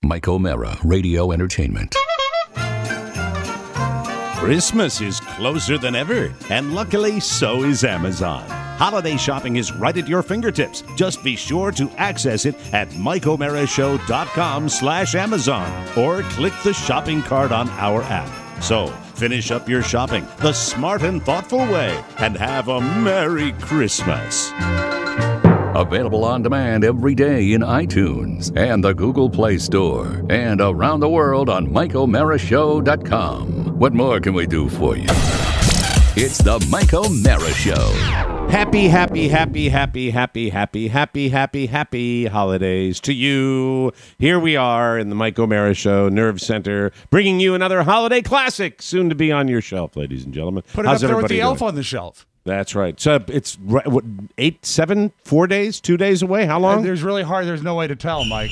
Mike O'Mara, Radio Entertainment. Christmas is closer than ever, and luckily, so is Amazon. Holiday shopping is right at your fingertips. Just be sure to access it at MikeO'MaraShow.com/Amazon or click the shopping cart on our app. So, finish up your shopping the smart and thoughtful way and have a Merry Christmas. Available on demand every day in iTunes and the Google Play Store and around the world on MikeO'MaraShow.com. What more can we do for you? It's the Mike O'Mara Show. Happy holidays to you. Here we are in the Mike O'Mara Show, Nerve Center, bringing you another holiday classic, soon to be on your shelf, ladies and gentlemen. Put it up there with the elf on the shelf. That's right. So it's what, 4 days, 2 days away? How long? There's no way to tell, Mike.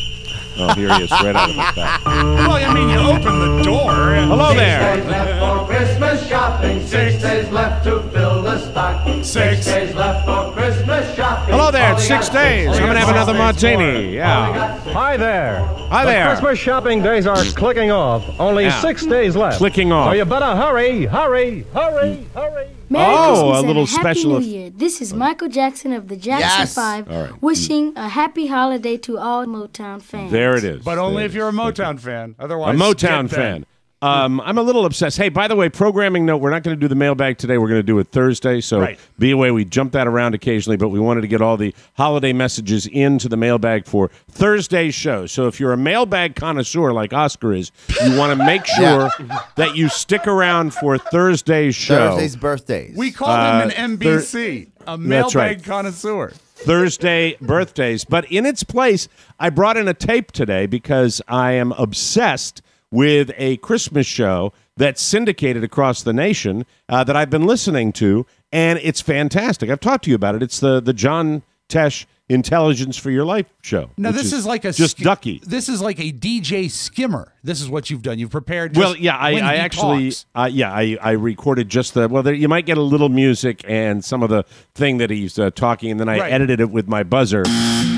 Oh, here he is, right out of the back. Well, I mean, you open the door. Hello there. 6 days left for Christmas shopping. 6 days left to fill the stock. 6 days left for Christmas shopping. Hello there. It's 6 days. I'm going to have another martini. Yeah. Hi there. Hi there. The Christmas shopping days are clicking off. Only 6 days left. Clicking off. So you better hurry, hurry, hurry, hurry. Merry Oh, Christmas a little and Happy special New Year. This is Michael Jackson of the Jackson 5 All right. wishing a happy holiday to all Motown fans. There it is. But only if you're a Motown fan. Otherwise, a Motown skip fan. that. I'm a little obsessed. Hey, by the way, programming note, we're not going to do the mailbag today. We're going to do it Thursday. So Right. be aware, we jump that around occasionally, but we wanted to get all the holiday messages into the mailbag for Thursday's show. So if you're a mailbag connoisseur like Oscar is, you want to make sure that you stick around for Thursday's show. Thursday's birthdays. We called him an MBC, a mailbag right. connoisseur. Thursday birthdays. But in its place, I brought in a tape today because I am obsessed with a Christmas show that's syndicated across the nation that I've been listening to, and it's fantastic. I've talked to you about it. It's the John Tesh Intelligence for Your Life show. Now, this is like a just ducky. This is like a DJ skimmer. This is what you've done. You've prepared. Well, just yeah, when I he actually, talks. I recorded just the. Well, there, you might get a little music and some of the thing that he's talking, and then I Right. edited it with my buzzer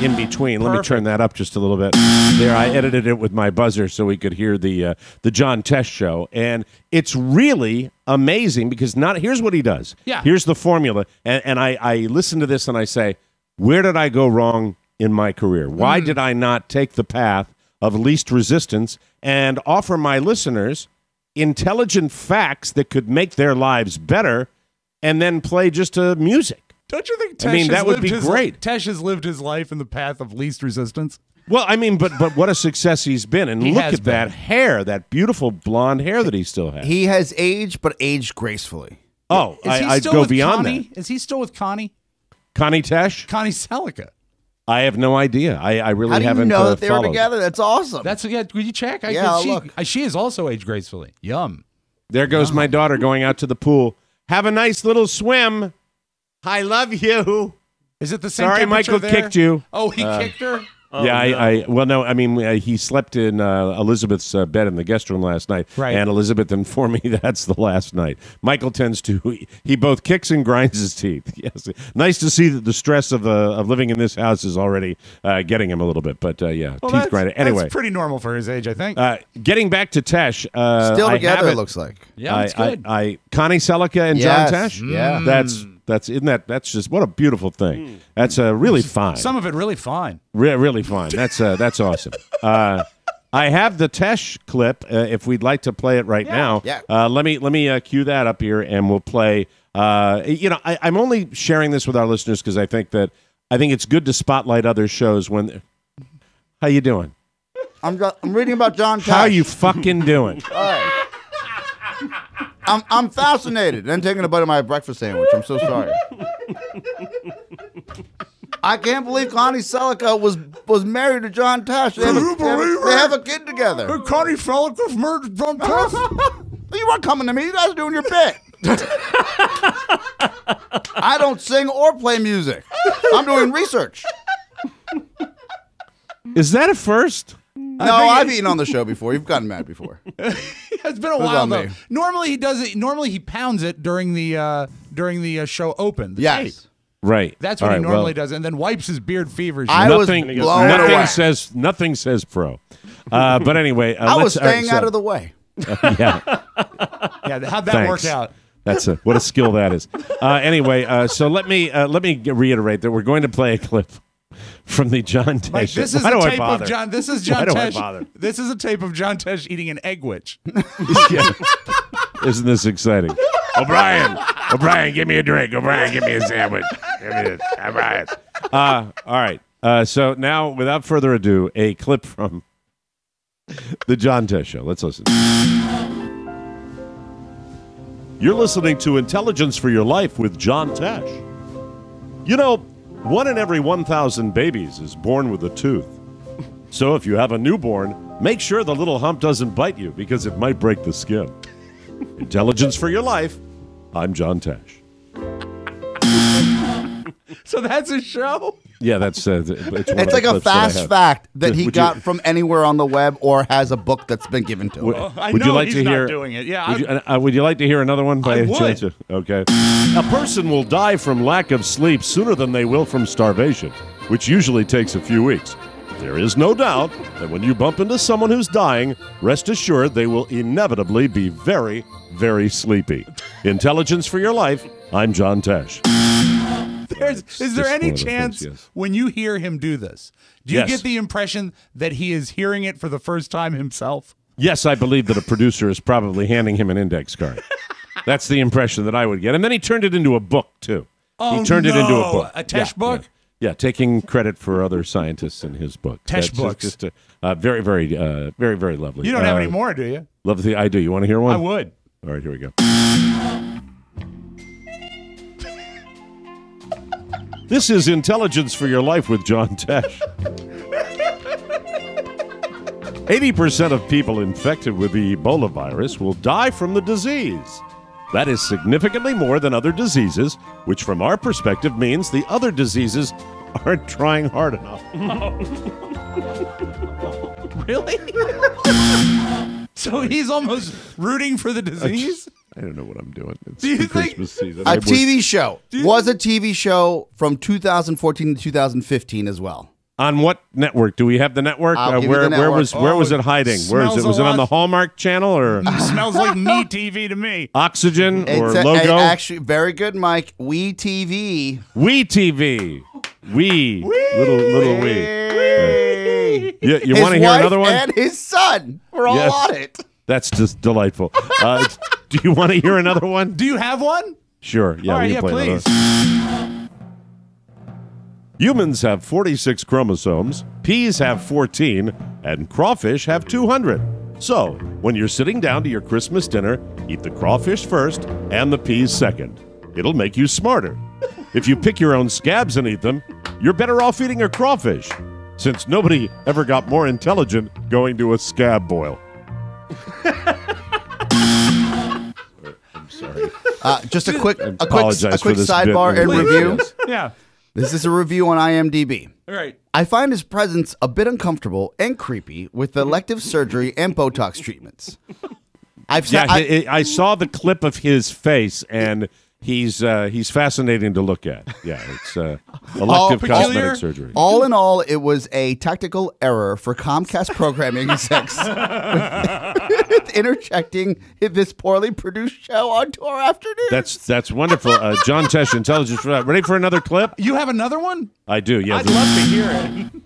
in between. Let me turn that up just a little bit. There, I edited it with my buzzer so we could hear the John Tesh show, and it's really amazing because here's what he does. Yeah. Here's the formula, and I listen to this and I say, where did I go wrong in my career? Why did I not take the path of least resistance and offer my listeners intelligent facts that could make their lives better and then play just music? Don't you think Tesh I mean, that has would lived be his great. Tesh has lived his life in the path of least resistance. Well, I mean, but what a success he's been. And He look has at that been. hair, that beautiful blonde hair that he still has. He has aged, but aged gracefully. Oh, Is he I'd still go with beyond Connie? that. Is he still with Connie? Connie Tesh? Connie Selica. I have no idea. I really How do you haven't know that they were followed. together? That's awesome. Will you check? Yeah, look. She is also aged gracefully. Yum. There goes my daughter going out to the pool. Have a nice little swim. I love you. Is it the same Sorry, temperature Michael there? kicked you. Oh, he kicked her? He slept in Elizabeth's bed in the guest room last night, Right. and Elizabeth informed me that's the last night. Michael tends to, he both kicks and grinds his teeth. Yes, nice to see that the stress of living in this house is already getting him a little bit, but teeth grinding. Anyway, That's pretty normal for his age, I think. getting back to Tesh. Still I together, have it looks like. Yeah, it's good. Connie Selica and Yes, John Tesh? yeah. That's just, what a beautiful thing. That's really fine. Some of it really fine. Really fine. That's awesome. I have the Tesh clip. If we'd like to play it right now, Yeah. let me cue that up here, and we'll play. I'm only sharing this with our listeners because I think it's good to spotlight other shows when. How you doing? I'm reading about John Tesh. How you fucking doing? All right. I'm fascinated. Then taking a bite of my breakfast sandwich. I'm so sorry. I can't believe Connie Selica was married to John Tesh. They have a kid together. Connie Selica married John Tesh? You weren't coming to me. You guys are doing your bit. I don't sing or play music. I'm doing research. Is that a first? No, I've eaten on the show before. You've gotten mad before. It's been a was while on though. me. Normally he does it. Normally he pounds it during the show open. The tape. Yes. Right. That's All what he right, normally does, and then wipes his beard feverishly. I was nothing blown away. says pro. But anyway, I was staying out of the way. Yeah. Yeah, how'd that work out? That's what a skill that is. Anyway, so let me reiterate that we're going to play a clip from the John Tesh. Mike, this is Why a do I tape bother? of John. This is John Why do I Tesh. bother? This is a tape of John Tesh eating an egg-witch. Yeah. Isn't this exciting? O'Brien, give me a drink. O'Brien, give me a sandwich. Give me this. O'Brien. All right. So now, without further ado, a clip from the John Tesh Show. Let's listen. You're listening to Intelligence for Your Life with John Tesh. You know, 1 in every 1,000 babies is born with a tooth. So if you have a newborn, make sure the little hump doesn't bite you because it might break the skin. Intelligence for Your Life. I'm John Tesh. So that's a show? Yeah, that's it's It's like a fast fact that he got from anywhere on the web or has a book that's been given to him. I Would know you like he's to hear? not doing it. Yeah, Would you like to hear another one? By I any would. chance? Okay. A person will die from lack of sleep sooner than they will from starvation, which usually takes a few weeks. There is no doubt that when you bump into someone who's dying, rest assured they will inevitably be very, very sleepy. Intelligence for Your Life. I'm John Tesh. Is there any chance yes. when you hear him do this, do you Yes. get the impression that he is hearing it for the first time himself? Yes, I believe that a producer is probably handing him an index card. That's the impression that I would get. And then he turned it into a book, too. Oh, he turned it into a book. A Tesh book? Yeah, taking credit for other scientists in his book. Tesh That's books. Just very, very, very, very lovely. You don't have any more, do you? Lovely. I do. You want to hear one? I would. All right, here we go. This is Intelligence for Your Life with John Tesh. 80% of people infected with the Ebola virus will die from the disease. That is significantly more than other diseases, which from our perspective means the other diseases aren't trying hard enough. Really? So he's almost rooting for the disease? I don't know what I'm doing. It's Do you the think- Christmas season. A TV show was a TV show from 2014 to 2015 as well. On what network? Do we have the network? I'll give you the Where network. was it hiding? Where is smells it? Was a it on lot- the Hallmark Channel or Smells like me TV to me. Oxygen or It's Logo? actually very good, Mike. We TV. We TV. We. Little we. You want to hear another one? And his son were all Yes. on it. That's just delightful. Do you want to hear another one? Do you have one? Sure. Yeah, All right, we yeah, can play please. another. Humans have 46 chromosomes, peas have 14, and crawfish have 200. So, when you're sitting down to your Christmas dinner, eat the crawfish first and the peas second. It'll make you smarter. If you pick your own scabs and eat them, you're better off eating a crawfish, since nobody ever got more intelligent going to a scab boil. I'm sorry. Just a quick apologize for this sidebar bit. and Please. review. Yeah. This is a review on IMDb. All right. I find his presence a bit uncomfortable and creepy with elective surgery and Botox treatments. I saw the clip of his face, and he's fascinating to look at. Yeah, it's elective peculiar. cosmetic surgery. All in all, it was a tactical error for Comcast programming execs with interjecting this poorly produced show onto our afternoon. That's wonderful. John Tesh, Intelligence. Ready for another clip? You have another one? I do. Yes. I'd love to hear it.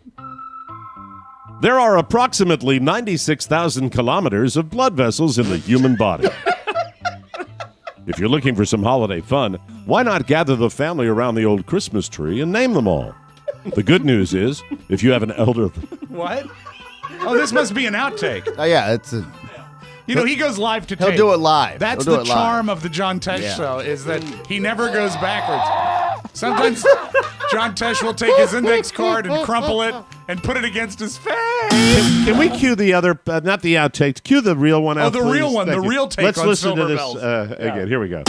There are approximately 96,000 kilometers of blood vessels in the human body. If you're looking for some holiday fun, why not gather the family around the old Christmas tree and name them all? The good news is, if you have an elder... What? Oh, this must be an outtake. Oh, yeah, it's a, You know, he goes live to he'll tape. do it live. That's He'll do the it live. charm of the John Tesh show, is that he never goes backwards. Sometimes John Tesh will take his index card and crumple it and put it against his face. Can we cue the other, not the outtakes, cue the real one out, the please? real one, Thank the you. real take Let's on listen Silver to this Bells. again. Here we go.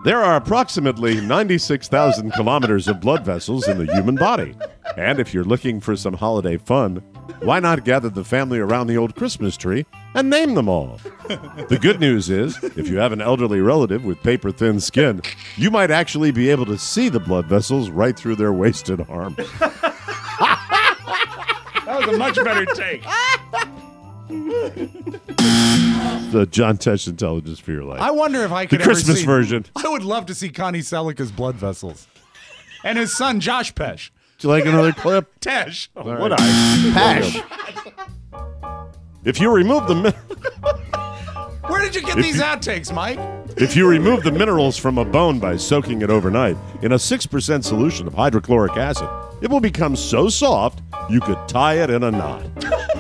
There are approximately 96,000 kilometers of blood vessels in the human body. And if you're looking for some holiday fun, why not gather the family around the old Christmas tree and name them all? The good news is, if you have an elderly relative with paper-thin skin, you might actually be able to see the blood vessels right through their wasted arm. That That was a much better take. The John Tesh Intelligence for Your Life. I wonder if I could the Christmas ever see, version. I would love to see Connie Selica's blood vessels. And his son, Josh Pesh. Do you like another clip? Tesh. Oh, would I? Pash. If you remove the Where did you get these outtakes, Mike? If you remove the minerals from a bone by soaking it overnight in a 6% solution of hydrochloric acid, it will become so soft you could tie it in a knot.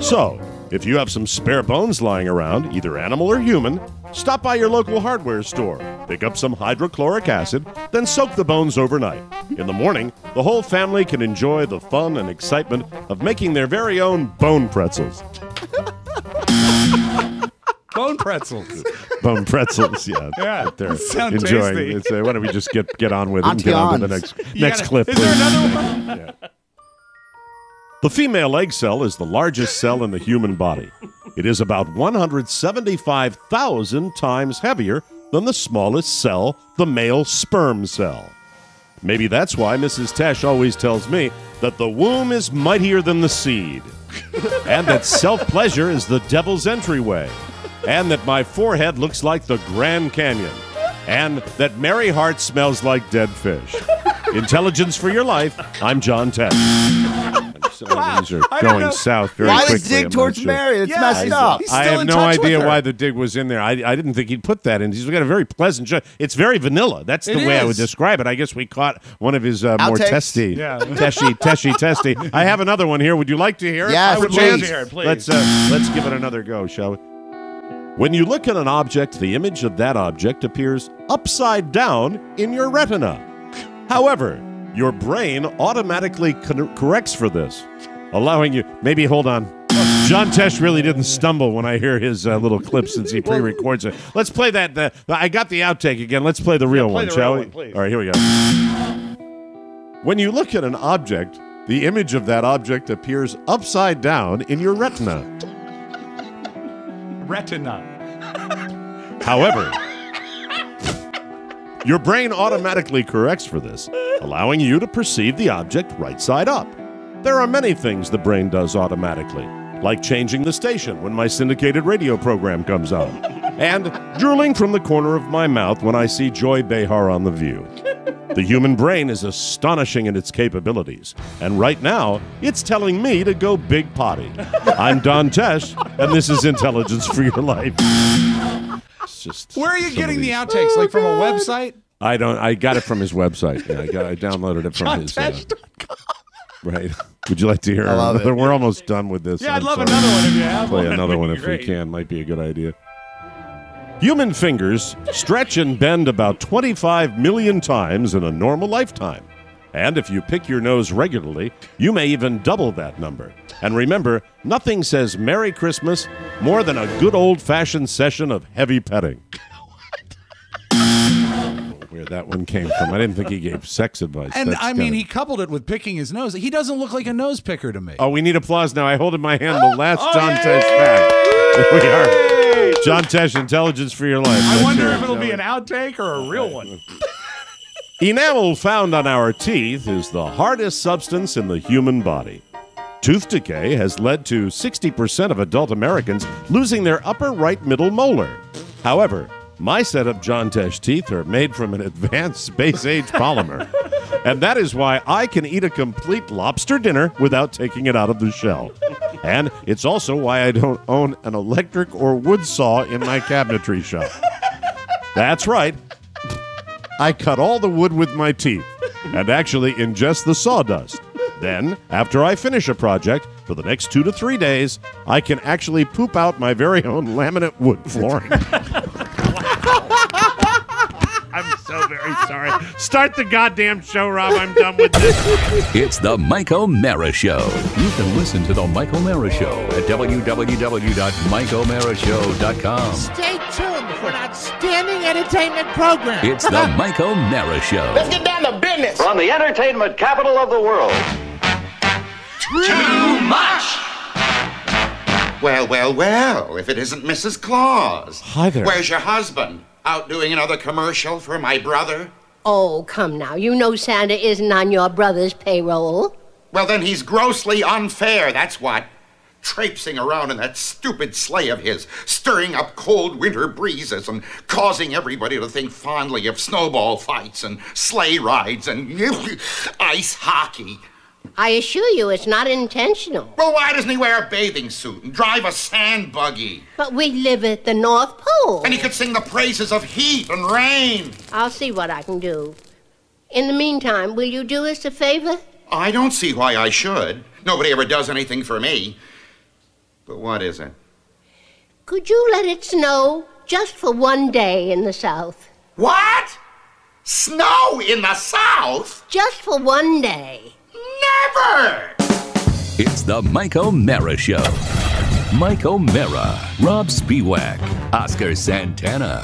So, if you have some spare bones lying around, either animal or human, stop by your local hardware store, pick up some hydrochloric acid, then soak the bones overnight. In the morning, the whole family can enjoy the fun and excitement of making their very own bone pretzels. Bone pretzels. Bone pretzels, yeah. Yeah, right there. sound Enjoying. tasty. It's, why don't we just get on with it and get on to the next clip, Is please. there another one? Yeah. The female egg cell is the largest cell in the human body. It is about 175,000 times heavier than the smallest cell, the male sperm cell. Maybe that's why Mrs. Tesh always tells me that the womb is mightier than the seed, and that self-pleasure is the devil's entryway, and that my forehead looks like the Grand Canyon, and that Mary Hart smells like dead fish. Intelligence for your life, I'm John Tesh. Wow. These are going south very Why quickly. the dig I'm towards not sure. Mary? It's Yeah, messed up. he's I still have in no touch with idea her. why the dig was in there. I didn't think he'd put that in. He's got a very pleasant show. It's very vanilla. That's the It way I would is. describe it. I guess we caught one of his more Outtakes? testy, Yeah. testy. I have another one here. Would you like to hear it? Yes, I would please. love to hear it, please. Let's give it another go, shall we? When you look at an object, the image of that object appears upside down in your retina. However, your brain automatically corrects for this, allowing you. Maybe hold on. John Tesh really didn't stumble when I hear his little clip since he pre-records it. Let's play that. I got the outtake again. Let's play the real play one, the shall real we? one, please. All right, here we go. When you look at an object, the image of that object appears upside down in your retina. Retina. However, your brain automatically corrects for this, allowing you to perceive the object right side up. There are many things the brain does automatically, like changing the station when my syndicated radio program comes on, and drooling from the corner of my mouth when I see Joy Behar on The View. The human brain is astonishing in its capabilities, and right now, it's telling me to go big potty. I'm Don Tesh, and this is Intelligence for Your Life. It's just Where are you some getting of the these- outtakes? Like from a website? I got it from his website. Yeah, I downloaded it from his. Right. Would you like to hear I love another? it. We're almost done with this. Yeah, I'd I'm love sorry. another one if you have Play one. another one That'd if be we great. can. Might be a good idea. Human fingers stretch and bend about 25 million times in a normal lifetime. And if you pick your nose regularly, you may even double that number. And remember, nothing says Merry Christmas more than a good old-fashioned session of heavy petting. Where that one came from. I didn't think he gave sex advice. And That's I mean, kinda- he coupled it with picking his nose. He doesn't look like a nose picker to me. Oh, we need applause now. I hold in my hand the last John Tesh fact. There we are. John Tesh, Intelligence for Your Life. I wonder if it'll be an outtake or a real one. Enamel found on our teeth is the hardest substance in the human body. Tooth decay has led to 60% of adult Americans losing their upper right middle molar. However, my set of John Tesh teeth are made from an advanced space-age polymer. And that is why I can eat a complete lobster dinner without taking it out of the shell. And it's also why I don't own an electric or wood saw in my cabinetry shop. That's right. I cut all the wood with my teeth and actually ingest the sawdust. Then, after I finish a project, for the next 2 to 3 days, I can actually poop out my very own laminate wood flooring. I'm so very sorry. Start the goddamn show, Rob. I'm done with this. It's the Mike O'Mara Show. You can listen to the Mike O'Mara Show at www.mikeomarashow.com. Stay tuned for an outstanding entertainment program. It's the Mike O'Mara Show. Let's get down to business. From the entertainment capital of the world. Too much. Well, if it isn't Mrs. Claus. Hi there. Where's your husband? Out doing another commercial for my brother? Oh, come now. You know Santa isn't on your brother's payroll. Well, then he's grossly unfair, that's what. Traipsing around in that stupid sleigh of his, stirring up cold winter breezes and causing everybody to think fondly of snowball fights and sleigh rides and ice hockey. I assure you it's not intentional. Well, why doesn't he wear a bathing suit and drive a sand buggy? But we live at the North Pole. And he could sing the praises of heat and rain. I'll see what I can do. In the meantime, will you do us a favor? I don't see why I should. Nobody ever does anything for me. But what is it? Could you let it snow just for one day in the South? What? Snow in the South? Just for one day. Never! It's the Mike O'Mara Show. Mike O'Mara, Rob Spiewak, Oscar Santana.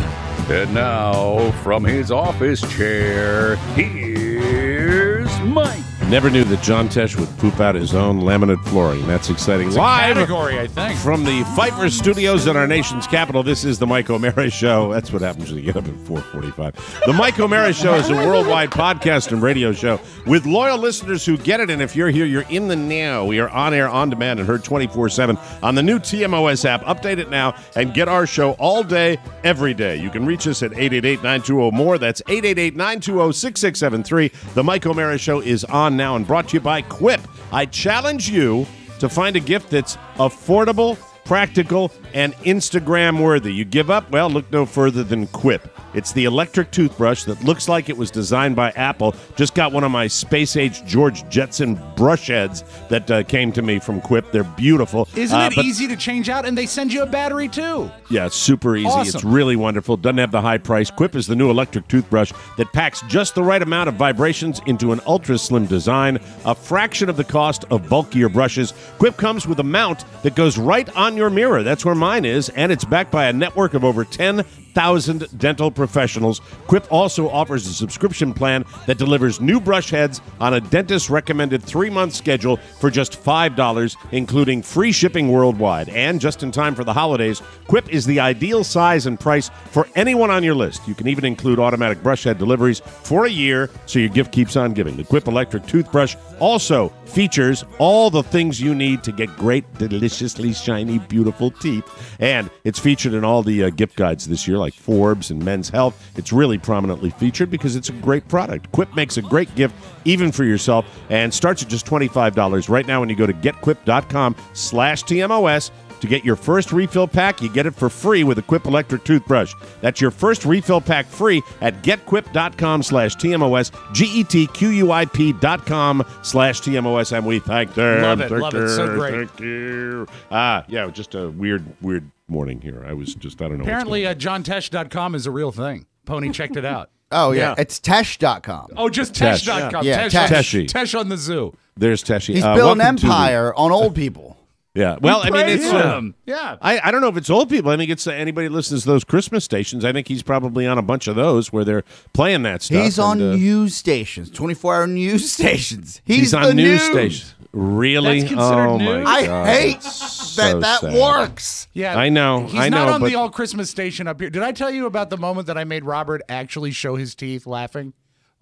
And now, from his office chair, here's Mike. Never knew that John Tesh would poop out his own laminate flooring. That's exciting. It's Live a category, I think. from the Pfeiffer Studios in our nation's capital, this is the Mike O'Mara Show. That's what happens when you get up at 4:45. The Mike O'Mara Show is a worldwide podcast and radio show with loyal listeners who get it. And if you're here, you're in the now. We are on air, on demand, and heard 24/7 on the new TMOS app. Update it now and get our show all day, every day. You can reach us at 888-920-MORE. That's 888-920-6673. The Mike O'Mara Show is on now and brought to you by Quip. I challenge you to find a gift that's affordable, practical, and Instagram worthy. You give up? Well, look no further than Quip. It's the electric toothbrush that looks like it was designed by Apple. Just got one of my space-age George Jetson brush heads that came to me from Quip. They're beautiful. Isn't it easy to change out? And they send you a battery, too. Yeah, it's super easy. Awesome. It's really wonderful. Doesn't have the high price. Quip is the new electric toothbrush that packs just the right amount of vibrations into an ultra-slim design, a fraction of the cost of bulkier brushes. Quip comes with a mount that goes right on your mirror. That's where mine is, and it's backed by a network of over 10,000 dental professionals. Quip also offers a subscription plan that delivers new brush heads on a dentist-recommended 3-month schedule for just $5, including free shipping worldwide. And just in time for the holidays, Quip is the ideal size and price for anyone on your list. You can even include automatic brush head deliveries for a year, so your gift keeps on giving. The Quip electric toothbrush also features all the things you need to get great, deliciously shiny, beautiful teeth. And it's featured in all the gift guides this year, like Forbes and Men's Health. It's really prominently featured because it's a great product. Quip makes a great gift even for yourself and starts at just $25 right now when you go to getquip.com/TMOS. To get your first refill pack, you get it for free with a Quip electric toothbrush. That's your first refill pack free at getquip.com/TMOS, GETQUIP.com/TMOS, and we thank them. Love it, so great. Thank you. Yeah, just a weird morning here. I don't know. Apparently, JohnTesh.com is a real thing. Pony checked it out. Oh, yeah. It's Tesh.com. Oh, just Tesh.com. Yeah, Tesh on the zoo. There's Teshi. He's built an empire on old people. Yeah, well, I mean, it's yeah. I don't know if it's old people. I think it's anybody who listens to those Christmas stations. I think he's probably on a bunch of those where they're playing that stuff. He's on news stations, 24-hour news stations. He's on news stations. Really? That's considered oh news? my I God. hate So that sad. works. Yeah, I know. He's not on but the all Christmas station up here. Did I tell you about the moment that I made Robert actually show his teeth laughing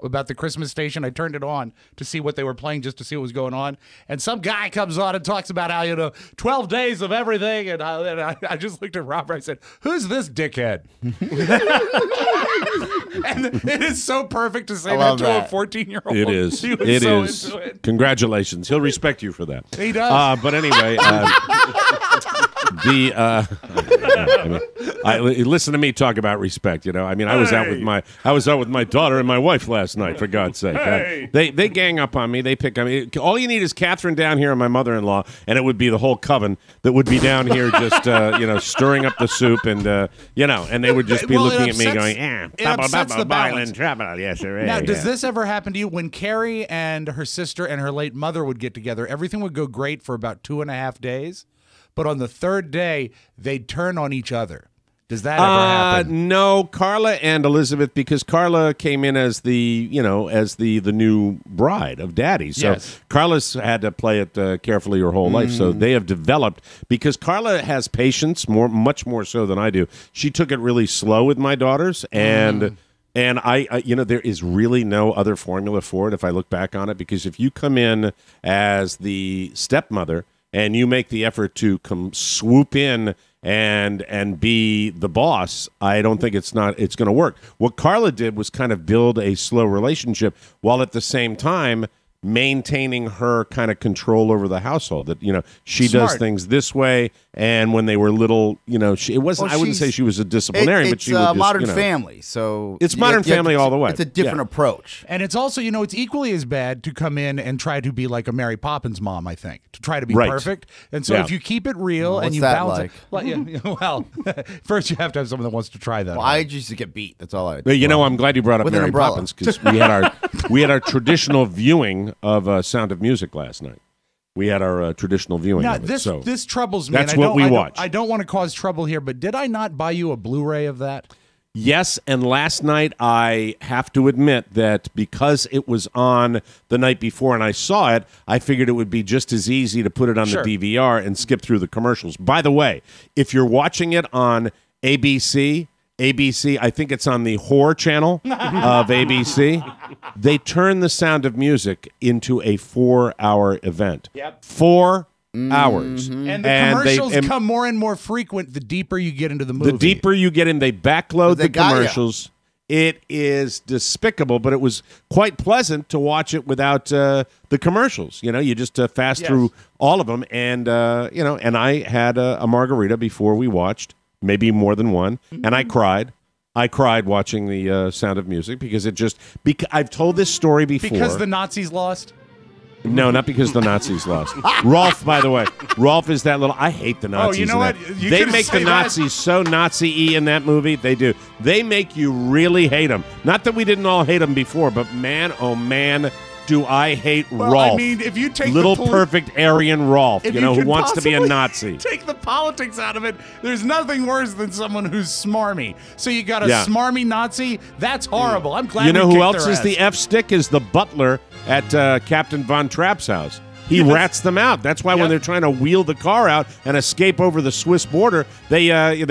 about the Christmas station? I turned it on to see what they were playing, just to see what was going on. And some guy comes on and talks about how, 12 days of everything. And I just looked at Robert. I said, who's this dickhead? And it is so perfect to say that to a 14-year-old. It is. He was It so is. into it. Congratulations. He'll respect you for that. He does. But anyway, listen to me talk about respect. I was out with my daughter and my wife last night. For God's sake, they gang up on me. They pick on me. All you need is Catherine down here and my mother-in-law, and it would be the whole coven that would be down here just stirring up the soup, and and they would just be looking at me going, it upsets the balance. Yes, sir. Now, does this ever happen to you? When Carrie and her sister and her late mother would get together, everything would go great for about 2.5 days, but on the third day, they'd turn on each other. Does that ever happen? No, Carla and Elizabeth, because Carla came in as the new bride of Daddy. So yes. Carla's had to play it carefully her whole life. So they have developed, because Carla has patience much more so than I do. She took it really slow with my daughters, and And there is really no other formula for it if I look back on it, because if you come in as the stepmother and you make the effort to come swoop in and be the boss, I don't think it's going to work. What Carla did was kind of build a slow relationship while at the same time maintaining her kind of control over the household. That she does things this way, and when they were little, it wasn't. I wouldn't say she was a disciplinarian, but she was just, Modern Family. So it's Modern Family all the way. It's a different approach, and it's also it's equally as bad to come in and try to be like a Mary Poppins mom. I think to try to be perfect, and so if you keep it real and you balance it, well, first you have to have someone that wants to try that. Well, I used to get beat. That's all I. But I'm glad you brought up Mary Poppins, because we had our traditional viewing of Sound of Music last night. We had our traditional viewing of it. This troubles me. That's what we watched. I don't want to cause trouble here, but did I not buy you a Blu-ray of that? Yes, and last night I have to admit that because it was on the night before and I saw it, I figured it would be just as easy to put it on the DVR and skip through the commercials. By the way, if you're watching it on ABC, I think it's on the horror channel of ABC. They turn The Sound of Music into a 4-hour event. Yep. 4 hours. And the commercials come more and more frequent the deeper you get into the movie. The deeper you get in, they backload the commercials. It is despicable, but it was quite pleasant to watch it without the commercials. You just fast through all of them. And, and I had a margarita before we watched. Maybe more than one, and I cried. I cried watching the Sound of Music because it just. I've told this story before. Because the Nazis lost? No, not because the Nazis lost. Rolf, by the way, Rolf is that little. I hate the Nazis. Oh, you know what? They make the Nazis so Nazi-y in that movie. They do. They make you really hate them. Not that we didn't all hate them before, but man, oh man. Do I hate Rolf? I mean, if you take little perfect Aryan Rolf, who wants to be a Nazi. Take the politics out of it. There's nothing worse than someone who's smarmy. So you got a smarmy Nazi. That's horrible. I'm glad. You know who else is the F stick? Is the butler at Captain Von Trapp's house. He rats them out. That's why when they're trying to wheel the car out and escape over the Swiss border, they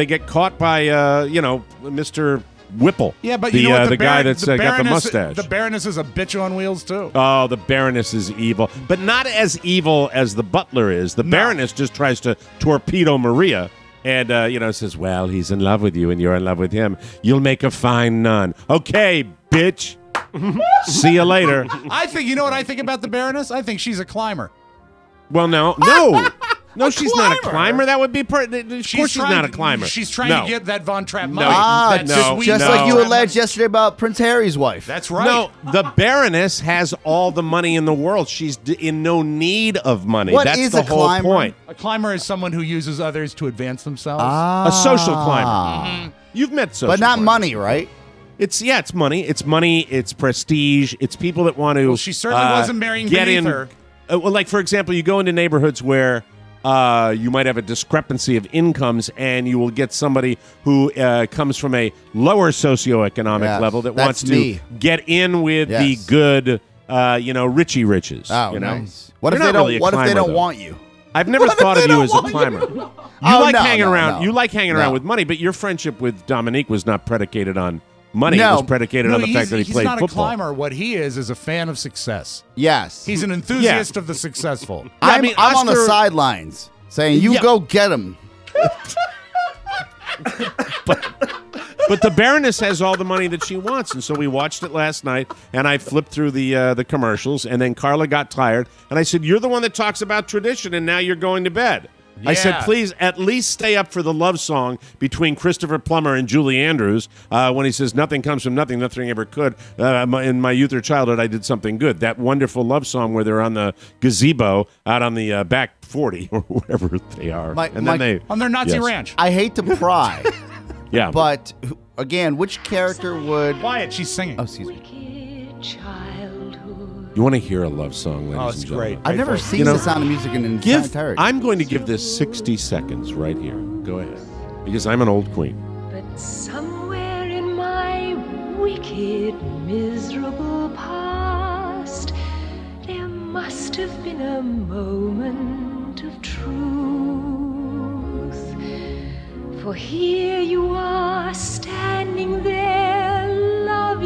get caught by Mr. Whipple. Yeah, but the guy that's got the mustache. The Baroness is a bitch on wheels too. Oh, the Baroness is evil, but not as evil as the butler is. The Baroness just tries to torpedo Maria, and says, "Well, he's in love with you, and you're in love with him. You'll make a fine nun." Okay, bitch. See you later. I think what I think about the Baroness. I think she's a climber. Well, no. No, she's not a climber. That would be. Of course, she's not a climber. She's trying to get that Von Trapp money. Just like you alleged yesterday about Prince Harry's wife. That's right. No, the Baroness has all the money in the world. She's in no need of money. What That's is the a whole climber? point. A climber is someone who uses others to advance themselves. A social climber. You've met social, but not climbers. Money, right? It's money. It's money. It's prestige. It's people that want to. Well, she certainly wasn't marrying beneath her. Like for example, you go into neighborhoods where. You might have a discrepancy of incomes, and you will get somebody who comes from a lower socioeconomic level that wants to get in with the good, richy riches. Oh, nice. What if they don't want you? I've never thought of you as a climber. You like hanging around. You like hanging around with money, but your friendship with Dominique was not predicated on money. It was predicated on the fact that he played football. He's not a climber. What he is a fan of success. Yes. He's an enthusiast of the successful. I'm on the sidelines saying, you go get him. But the Baroness has all the money that she wants, and so we watched it last night, and I flipped through the commercials, and then Carla got tired, and I said, "You're the one that talks about tradition, and now you're going to bed." Yeah. I said, "Please, at least stay up for the love song between Christopher Plummer and Julie Andrews when he says, 'Nothing comes from nothing, nothing ever could.' In my youth or childhood, I did something good." That wonderful love song where they're on the gazebo out on the back 40 or wherever they are. On their Nazi ranch. I hate to pry. Yeah. But, again, which character would... Quiet, she's singing. Oh, excuse me. You want to hear a love song, ladies and gentlemen? I've never seen The Sound of Music in its entirety. I'm going to give this 60 seconds right here. Go ahead. Because I'm an old queen. But somewhere in my wicked, miserable past, there must have been a moment of truth. For here you are, standing there, loving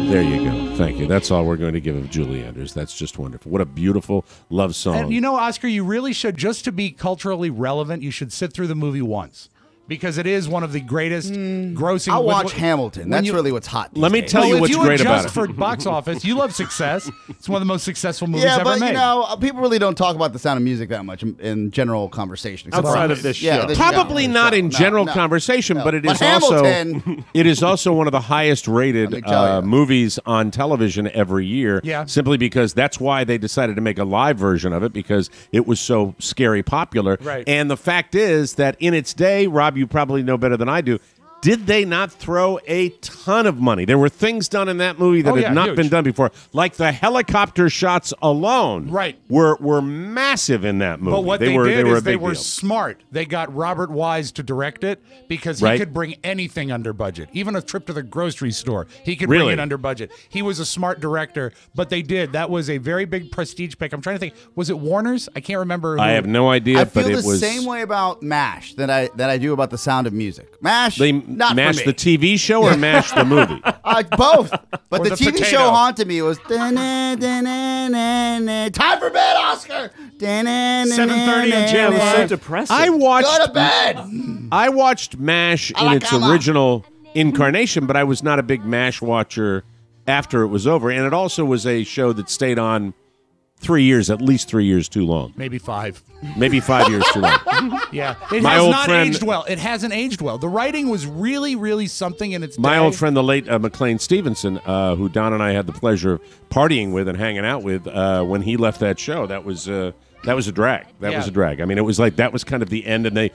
There you go. Thank you. That's all we're going to give of Julie Andrews. That's just wonderful. What a beautiful love song. And you know, Oscar, you really should, just to be culturally relevant, you should sit through the movie once. Because it is one of the greatest grossing. I'll watch Hamilton. That's really what's hot. Let me tell you what's great about it. If you adjust for box office, you love success. It's one of the most successful movies yeah, ever but made. you know, people really don't talk about The Sound of Music that much in general conversation. Outside of this show. Probably not in general conversation, but it is also one of the highest rated movies on television every year. Yeah. Simply because that's why they decided to make a live version of it, because it was so scary popular. Right. And the fact is that in its day, Rob, you probably know better than I do, did they not throw a ton of money? There were things done in that movie that had not been done before. Like the helicopter shots alone were massive in that movie. But what they did is they were smart. They got Robert Wise to direct it because he could bring anything under budget. Even a trip to the grocery store, he could bring it under budget. He was a smart director, but they did. That was a very big prestige pick. I'm trying to think. Was it Warner's? I can't remember. I have no idea, but it was... I feel the same way about MASH that I do about The Sound of Music. MASH, not MASH for me. the TV show or MASH the movie? Both. But Or the the TV potato. show haunted me. It was time for bed, Oscar. 7:30 on Channel 5. So depressing. Go to bed. I watched MASH in its original incarnation, but I was not a big MASH watcher after it was over. And it also was a show that stayed on 3 years, at least 3 years too long. Maybe 5. Maybe 5 years too long. Yeah. It My has old not friend- aged well. It hasn't aged well. The writing was really, really something in its My day. old friend, the late McLean Stevenson, who Don and I had the pleasure of partying with and hanging out with, when he left that show, that was a drag. That was a drag. I mean, it was like that was kind of the end. And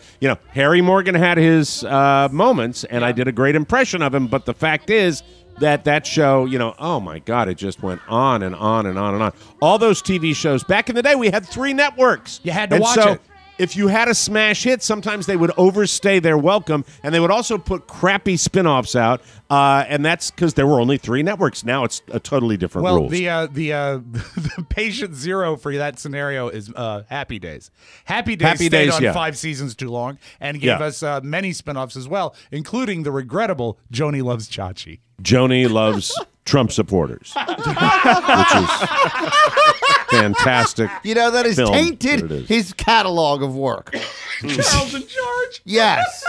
Harry Morgan had his moments, and I did a great impression of him. But the fact is that show, oh my God, it just went on and on and on and on. All those TV shows back in the day, we had 3 networks. You had to watch it. If you had a smash hit, sometimes they would overstay their welcome, and they would also put crappy spin-offs out, and that's because there were only 3 networks. Now it's a totally different rules. The patient zero for that scenario is Happy Days. Happy Days stayed on 5 seasons too long and gave us many spin-offs as well, including the regrettable Joni Loves Chachi. Joni loves Trump supporters, which is fantastic. That has film. tainted There it is. his catalog of work. Charles in charge. Yes.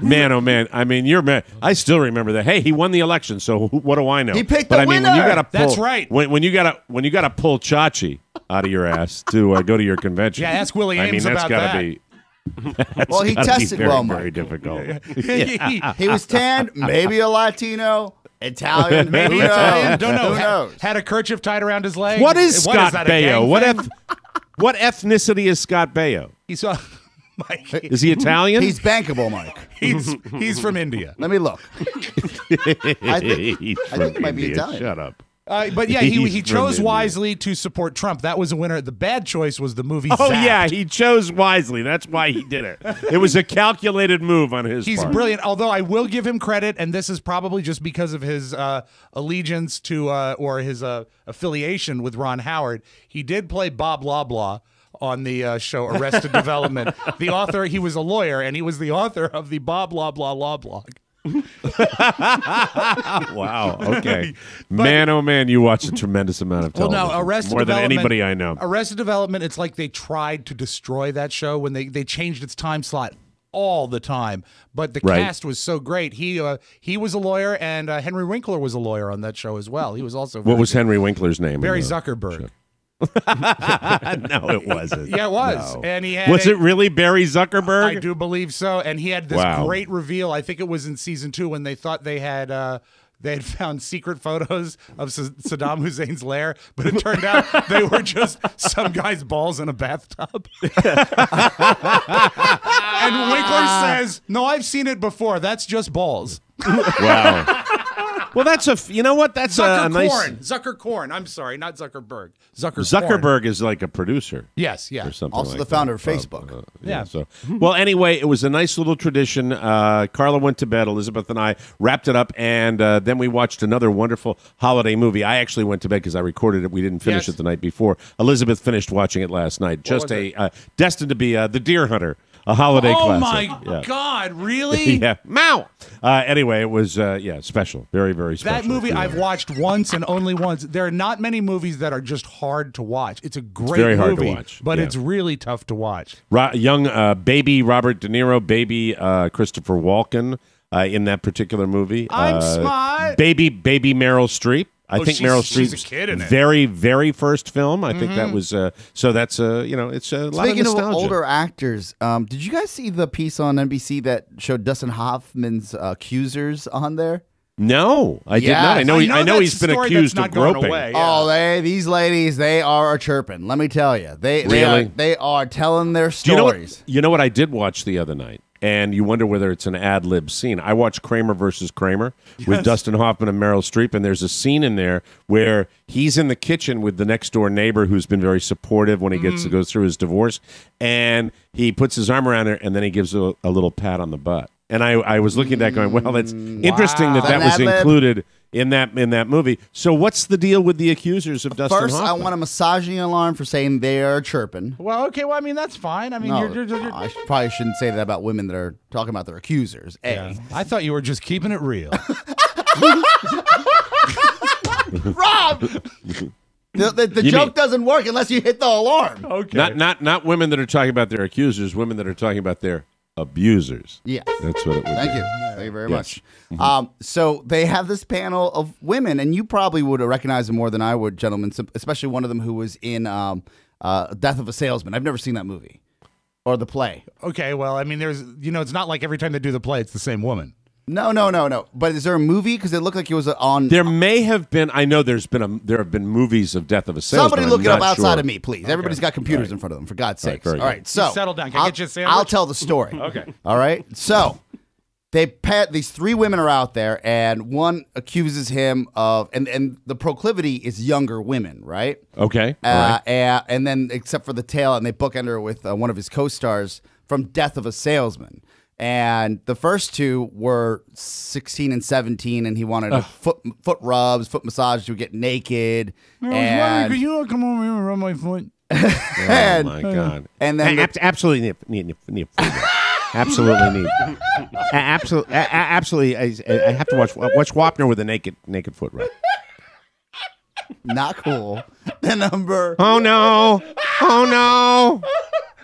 Man, oh man! I mean, you're man. I still remember that. Hey, he won the election, so what do I know? He picked but the I mean, winner. when you got to pull, That's right. When you got to pull Chachi out of your ass to go to your convention. Yeah, ask Willie I mean, Ames that's about gotta that. be. Well, he gotta tested be very, well, very Mike. difficult. He was tanned, maybe a Latino, Italian, Maybe who knows? Italian. Don't know. Who knows? Had a kerchief tied around his leg. What is Scott that, a Baio? gang thing? What ethnicity is Scott Baio? He's Mike. Is he Italian? He's bankable, Mike. He's from India. Let me look. I think he might be Italian. Shut up. But yeah, he chose wisely to support Trump. That was a winner. The bad choice was the movie Oh Zapped. yeah, he chose wisely. That's why he did it. It was a calculated move on his He's part. brilliant, although I will give him credit, and this is probably just because of his allegiance to or his affiliation with Ron Howard. He did play Bob Loblaw on the show Arrested Development. The author, he was a lawyer, and he was the author of the Bob Loblaw Law Blog. Wow. Okay. Man, oh man, you watch a tremendous amount of television. Well, no, Arrested more Development, than anybody I know. Arrested Development, it's like they tried to destroy that show when they changed its time slot all the time. But the cast was so great. He was a lawyer, and Henry Winkler was a lawyer on that show as well. He was also What was Henry Winkler's name? Barry Zuckerberg. No, it wasn't. Yeah, it was. No. And he had Was it really Barry Zuckerberg? I do believe so. And he had this great reveal. I think it was in season 2 when they thought they had found secret photos of Saddam Hussein's lair, but it turned out they were just some guy's balls in a bathtub. And Winkler says, "No, I've seen it before. That's just balls." Wow. Well, that's you know what? That's a nice. Zuckercorn. I'm sorry, not Zuckerberg. Zuckerberg is like a producer. Yes, yeah. Or something Also like the founder that. of Facebook. Yeah. So, well, anyway, it was a nice little tradition. Carla went to bed. Elizabeth and I wrapped it up, and then we watched another wonderful holiday movie. I actually went to bed because I recorded it. We didn't finish it the night before. Elizabeth finished watching it last night. Just destined to be The Deer Hunter. A holiday classic. Oh, my God. Really? Yeah. Mow. Anyway, it was, special. Very, very very special. That movie feeling. I've watched once and only once. There are not many movies that are just hard to watch. It's a great very hard movie, to watch, but yeah. it's really tough to watch. Young baby Robert De Niro, baby Christopher Walken in that particular movie. I'm smart. Baby Meryl Streep. I think Meryl she's a Streep's kid in it. very, very first film. I think that was so. That's it's a lot of Speaking of nostalgia. older actors, did you guys see the piece on NBC that showed Dustin Hoffman's accusers on there? No, I did not. I know he's been accused of groping. Oh, these ladies, they are chirping. Let me tell you, they are telling their stories. You know what I did watch the other night, and you wonder whether it's an ad lib scene. I watched Kramer versus Kramer with Dustin Hoffman and Meryl Streep, and there's a scene in there where he's in the kitchen with the next door neighbor who's been very supportive when he goes through his divorce, and he puts his arm around her, and then he gives her a little pat on the butt. And I was looking at that going, well, that's interesting that was included in that movie. So what's the deal with the accusers of Dustin First, Hoffman? I want a massaging alarm for saying they are chirping. Well, okay. Well, I mean, that's fine. I mean, I probably shouldn't say that about women that are talking about their accusers. Yeah. I thought you were just keeping it real. Rob! The joke doesn't work unless you hit the alarm. Okay. Not women that are talking about their accusers, women that are talking about their abusers. Yes. That's what it would be. Thank you very much. So they have this panel of women, and you probably would recognize them more than I would, gentlemen, especially one of them who was in Death of a Salesman. I've never seen that movie or the play. Okay, well, I mean, it's not like every time they do the play, it's the same woman. No. But is there a movie? Because it looked like it was on. There may have been. I know there have been movies of Death of a Salesman. Somebody look it up outside sure. of me, please. Okay. Everybody's got computers in front of them, for God's sakes. All right, so settle down. Can I get you a sandwich? I'll tell the story. Okay. All right. So these three women are out there, and one accuses him of, and the proclivity is younger women, right? Okay. And then except for the tail, and they bookend her with one of his co-stars from Death of a Salesman. And the first two were 16 and 17, and he wanted foot rubs, foot massage to get naked. And could you come over here and rub my foot? Oh my God! And then absolutely need absolutely need absolutely. I have to watch Wapner with a naked foot rub. Not cool. The number. Oh no!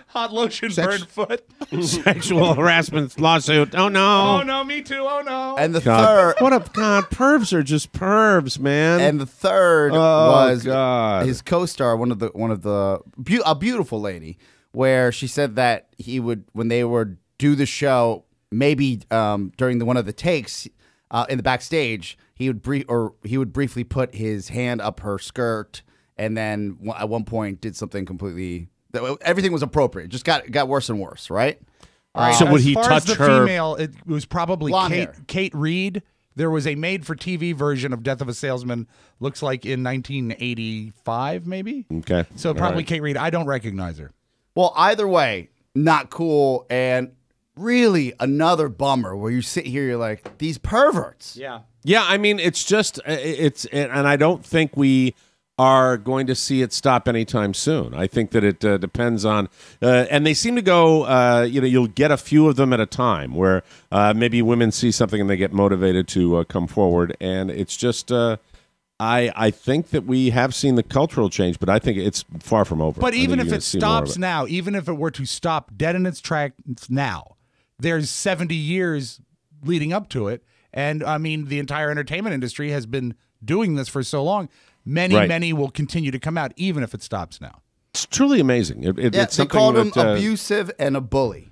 Hot lotion, burned foot. Sexual harassment lawsuit. Oh no! Oh no! Me too. Oh no! And the third. Pervs are just pervs, man. And the third was God. his co-star, a beautiful lady, where she said that he would, when they would do the show, maybe during one of the takes in the backstage, he would briefly put his hand up her skirt, and then at one point did something completely. Everything was appropriate. Just got worse and worse, right? So would he touch touch the her? Female, it was probably Kate Reed. There was a made-for-TV version of Death of a Salesman. Looks like in 1985, maybe. Okay. So probably Kate Reed. I don't recognize her. Well, either way, not cool, and really another bummer. Where you sit here, you're like, these perverts. Yeah. Yeah. I mean, it's just and I don't think we are going to see it stop anytime soon. I think that it depends on, and they seem to go, you'll get a few of them at a time where maybe women see something and they get motivated to come forward. And it's just, I think that we have seen the cultural change, but I think it's far from over. But even if it stops now, even if it were to stop dead in its tracks now, there's 70 years leading up to it. And I mean, the entire entertainment industry has been doing this for so long. Many will continue to come out, even if it stops now. It's truly amazing. It's they called him abusive and a bully.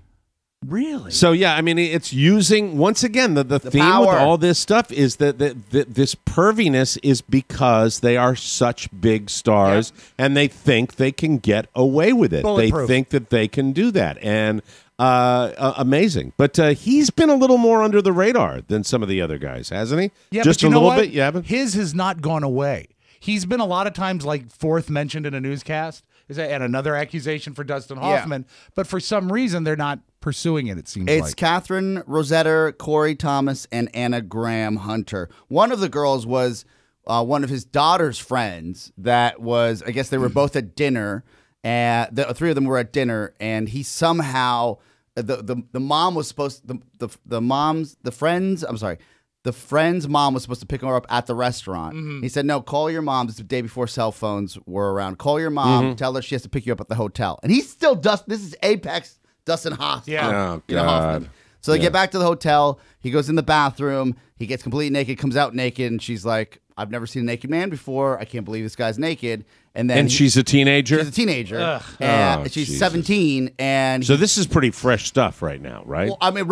Really? So, yeah, I mean, it's using, once again, the theme power. with all this stuff is that this perviness is because they are such big stars and they think they can get away with it. They think that they can do that. And amazing. But he's been a little more under the radar than some of the other guys, hasn't he? Yeah, just but you a know little what? bit. Yeah, his has not gone away. He's been a lot of times like fourth mentioned in a newscast, and another accusation for Dustin Hoffman. But for some reason, they're not pursuing it. It seems it's like Catherine Rosetta, Corey Thomas, and Anna Graham Hunter. One of the girls was one of his daughter's friends. That was, I guess, they were both at dinner, and the three of them were at dinner, and he somehow the mom was supposed the friends. I'm sorry. the friend's mom was supposed to pick her up at the restaurant. He said, no, call your mom. This is the day before cell phones were around. Call your mom. Tell her she has to pick you up at the hotel. And he's still this is Apex Dustin Hoffman. Oh, God. So they get back to the hotel. He goes in the bathroom. He gets completely naked, comes out naked, and she's like, I've never seen a naked man before. I can't believe this guy's naked. And she's a teenager? She's a teenager. Ugh. And she's 17. And so this is pretty fresh stuff right now, right? Well, I mean,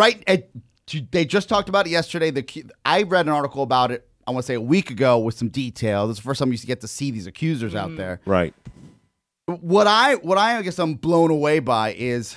they just talked about it yesterday. I read an article about it, I want to say a week ago, with some detail. This is the first time you used to get to see these accusers out there. Right. What I guess I'm blown away by is,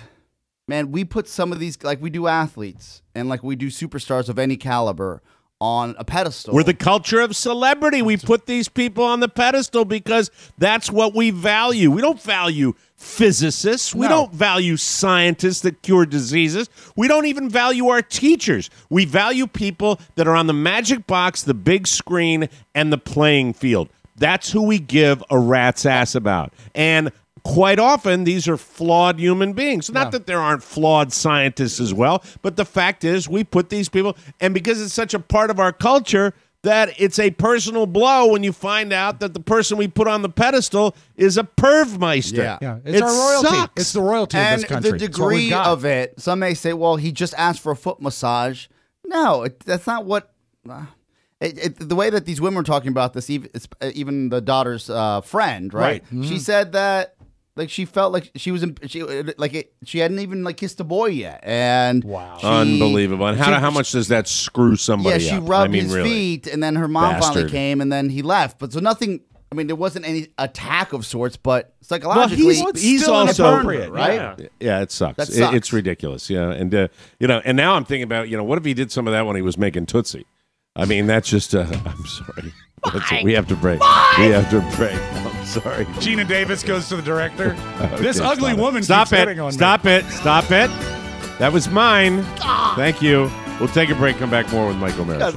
man, we put some of these, like we do athletes and like we do superstars of any caliber, on a pedestal. We're the culture of celebrity. We put these people on the pedestal because that's what we value. We don't value physicists. We don't value scientists that cure diseases. We don't even value our teachers. We value people that are on the magic box, the big screen, and the playing field. That's who we give a rat's ass about. And quite often, these are flawed human beings. Not that there aren't flawed scientists as well, but the fact is we put these people, and because it's such a part of our culture, that it's a personal blow when you find out that the person we put on the pedestal is a pervmeister. Yeah. It's our royalty. Sucks. It's the royalty of this country. And the degree of it, some may say, well, he just asked for a foot massage. No, that's not what... the way that these women were talking about this, even the daughter's friend, right? She said that she felt like she hadn't even kissed a boy yet, and unbelievable. And how much does that screw somebody? Yeah, she rubbed his feet, and then her mom finally came, and then he left. But so nothing. I mean, there wasn't any attack of sorts, but psychologically, he's still also inappropriate, right? Yeah, it sucks. That sucks. It's ridiculous. Yeah, and and now I'm thinking about what if he did some of that when he was making Tootsie? I mean, that's just. I'm sorry. We have to break. We have to break. I'm sorry. Gina Davis goes to the director. This ugly woman keeps hitting on me. Stop it. That was mine. Thank you. We'll take a break. Come back more with Michael Merritt.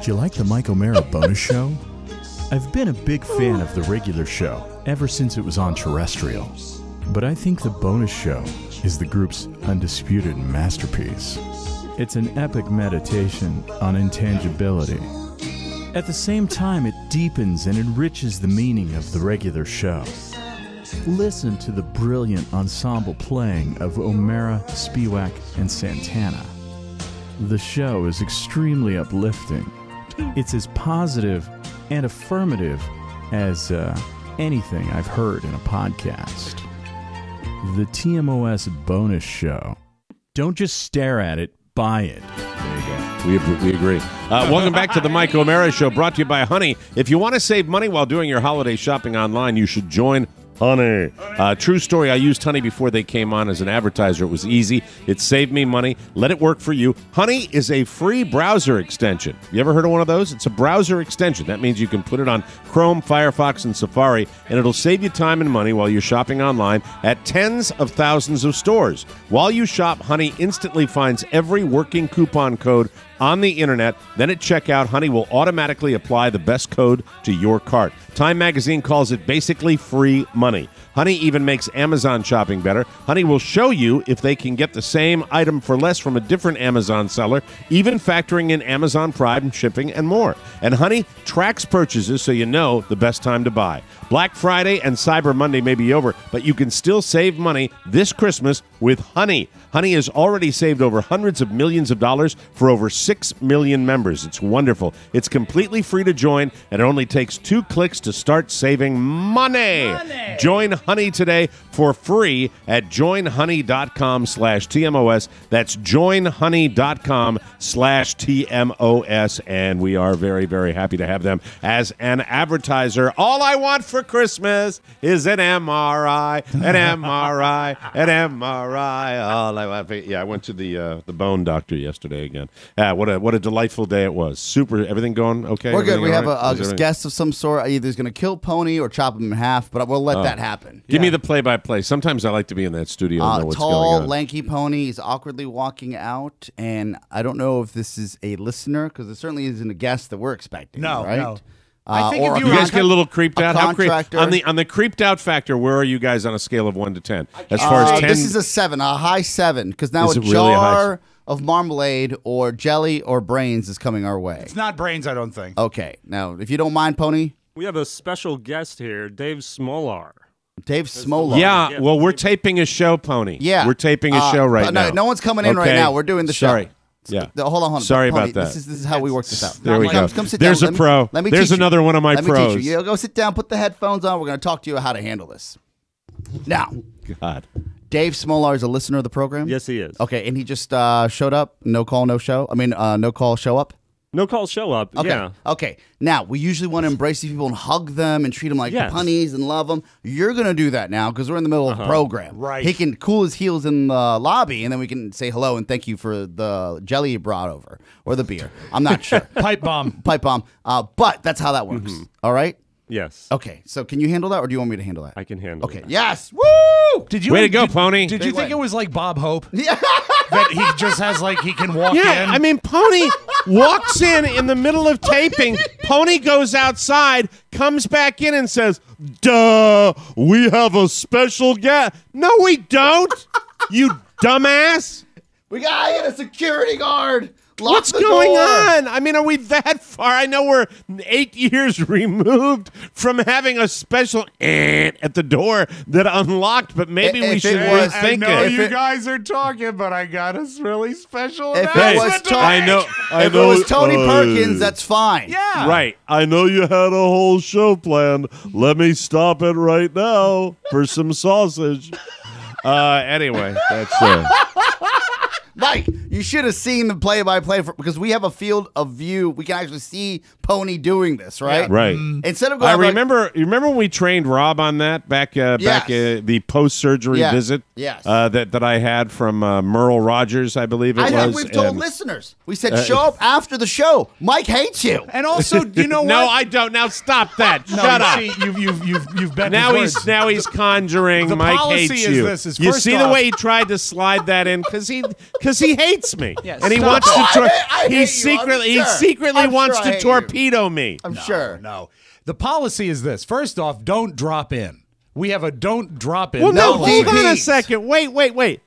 Do you like the Mike O'Mara bonus show? I've been a big fan of the regular show ever since it was on terrestrial. But I think the bonus show is the group's undisputed masterpiece. It's an epic meditation on intangibility. At the same time, it deepens and enriches the meaning of the regular show. Listen to the brilliant ensemble playing of O'Mara, Spiewak, and Santana. The show is extremely uplifting. It's as positive and affirmative as anything I've heard in a podcast. The TMOS bonus show. Don't just stare at it, buy it. There you go. We agree. Welcome back to the Mike O'Mara Show, brought to you by Honey. If you want to save money while doing your holiday shopping online, you should join Honey. True story, I used Honey before they came on as an advertiser. It was easy. It saved me money. Let it work for you. Honey is a free browser extension. You ever heard of one of those? It's a browser extension. That means you can put it on Chrome, Firefox, and Safari, and it'll save you time and money while you're shopping online at tens of thousands of stores. While you shop, Honey instantly finds every working coupon code on the internet. Then at checkout, Honey will automatically apply the best code to your cart. Time Magazine calls it basically free money. Honey even makes Amazon shopping better. Honey will show you if they can get the same item for less from a different Amazon seller, even factoring in Amazon Prime shipping and more. And Honey tracks purchases so you know the best time to buy. Black Friday and Cyber Monday may be over, but you can still save money this Christmas with Honey. Honey has already saved over hundreds of millions of dollars for over 6 million members. It's wonderful. It's completely free to join, and it only takes 2 clicks to start saving money. Join Honey today for free at joinhoney.com/TMOS. That's joinhoney.com/TMOS. And we are very, very happy to have them as an advertiser. All I want for Christmas is an MRI, an MRI, an MRI. All I want. Yeah, I went to the bone doctor yesterday again. What a delightful day it was. Super. Everything going okay? We're good. We have right? a guest of some sort. Either he's going to kill Pony or chop him in half, but we'll let that happen. Give me the play-by-play. Sometimes I like to be in that studio and know what's tall, going on. lanky Pony is awkwardly walking out, and I don't know if this is a listener, because it certainly isn't a guest that we're expecting. No, right? no. I think or if You guys get a little creeped out. How contractor. on the creeped out factor? Where are you guys on a scale of 1 to 10? As far as 10, this is a 7, a high 7, because now Is a it really a high jar of marmalade or jelly or brains is coming our way. It's not brains, I don't think. Okay, now if you don't mind, Pony, We have a special guest here, Dave Smolar. Dave Smolar. Yeah, well, we're taping a show, Pony. Yeah. We're taping a show right now. No one's coming in right Okay. now. We're doing the show. Sorry. Yeah. Hold on. Sorry Pony, about that. This is how we work this out. There we go. Come sit There's down. a pro. Let me There's teach you. another one of my Let me teach pros. you. You go sit down, put the headphones on. We're going to talk to you how to handle this. Now, God. Dave Smolar is a listener of the program? Yes, he is. Okay, and he just showed up. No call, no show. No call, show up. No call, show up. Okay. Yeah. Okay. Now, we usually want to embrace these people and hug them and treat them like Yes. punnies and love them. You're going to do that now because we're in the middle of a program. Right. He can cool his heels in the lobby, and then we can say hello and thank you for the jelly you brought over or the beer. I'm not sure. Pipe bomb. Pipe bomb. But that's how that works. All right? Yes. Okay. So can you handle that, or do you want me to handle that? I can handle Okay. it. Yes. Woo! Did you Way to go, Pony. Did you Big think win. it was like Bob Hope? Yeah. That he just has he can walk Yeah, in? I mean, Pony walks in the middle of taping. Pony goes outside, comes back in and says, "Duh, we have a special guest." No, we don't. You dumbass. We got to get a security guard. Lock What's the going door. on? I mean, are we that far? I know we're 8 years removed from having a special at the door that unlocked, but maybe we If should it was- I rethink know it. you guys are talking, but I got a really special If it announcement was to Tony- make. If it was Tony Perkins, that's fine. Yeah. Right. I know you had a whole show planned. Let me stop it right now for some sausage. Anyway, that's Mike, you should have seen the play-by-play because we have a field of view. We can actually see Pony doing this, right? right. Instead of going, I up like- remember. You remember when we trained Rob on that back the post-surgery Yes. visit. Yes. That I had from Merle Rogers, I believe it I think was. we've told and- listeners. We said show up after the show. Mike hates you. And also, you know what? No, I don't. Now stop that. No, Shut you up. see, you've bent Now his he's words. conjuring. The Mike policy hates is you. this, is you first see the off- way he tried to slide that in because he hates me Yeah, and he stop wants it. to. I hate you, I'm He sure. secretly I'm wants sure I to hate you. torpedo me. I'm sure. No. The policy is this. First off, don't drop in. We have a don't drop in Well, no, policy. hold on a Please. second. Wait.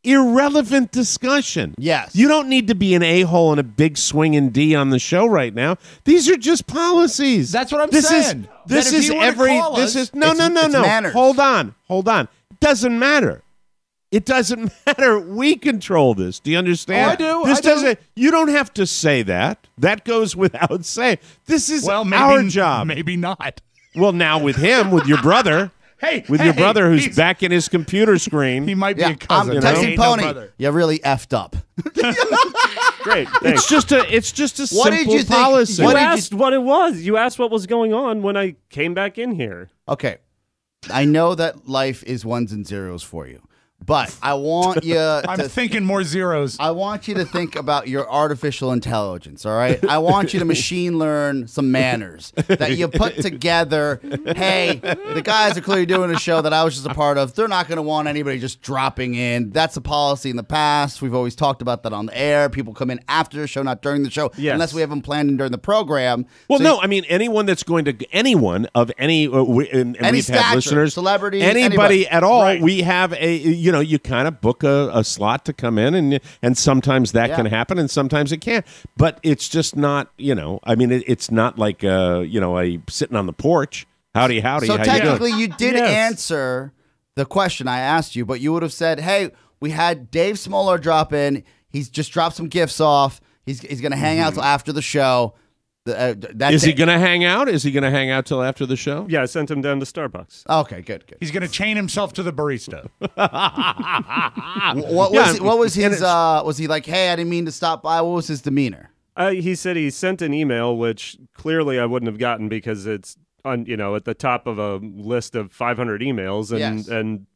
Irrelevant discussion. Yes. You don't need to be an a-hole and a big swinging D on the show right now. These are just policies. That's what I'm this saying. This That if is you were to every. call This us, is no. it's manners. Hold on. It doesn't matter. It doesn't matter. We control this. Do you understand? Oh, I do. This I do. doesn't. You don't have to say that. That goes without saying. This is Well, maybe, our job. Maybe not. Well, now with him, with your brother. With your brother who's he's- back in his computer screen. He might be Yeah, a cousin. I'm you know? texting Ain't no Pony. brother. You really effed up. Great. Thanks. It's just a What simple did you think- policy. You What did you- asked what it was. You asked what was going on when I came back in here. Okay. I know that life is ones and zeros for you, but I want you I'm to thinking more zeros. I want you to think about your artificial intelligence, all right? I want you to machine learn some manners that you put together. Hey, the guys are clearly doing a show that I was just a part of. They're not going to want anybody just dropping in. That's a policy in the past. We've always talked about that on the air. People come in after the show, not during the show, Yes. unless we have them planned in during the program. Well, So no, I mean anyone that's going to anyone of any and Any we've had stature, listeners, celebrity, anybody anybody. at all. Right. We have you kind of book a slot to come in, and sometimes that Yeah. can happen, and sometimes it can't. But it's just not I mean it's not like a sitting on the porch. Howdy. So how you doing? technically, you did Yes. answer the question I asked you, but you would have said, "Hey, we had Dave Smolar drop in. He's just dropped some gifts off. He's going to hang out till after the show." That's Is he it. going to hang out? Is he going to hang out till after the show? Yeah, I sent him down to Starbucks. Okay, good. He's going to chain himself to the barista. What was his? Was he like, "Hey, I didn't mean to stop by"? What was his demeanor? He said he sent an email, which clearly I wouldn't have gotten because it's on at the top of a list of 500 emails, and Yes. and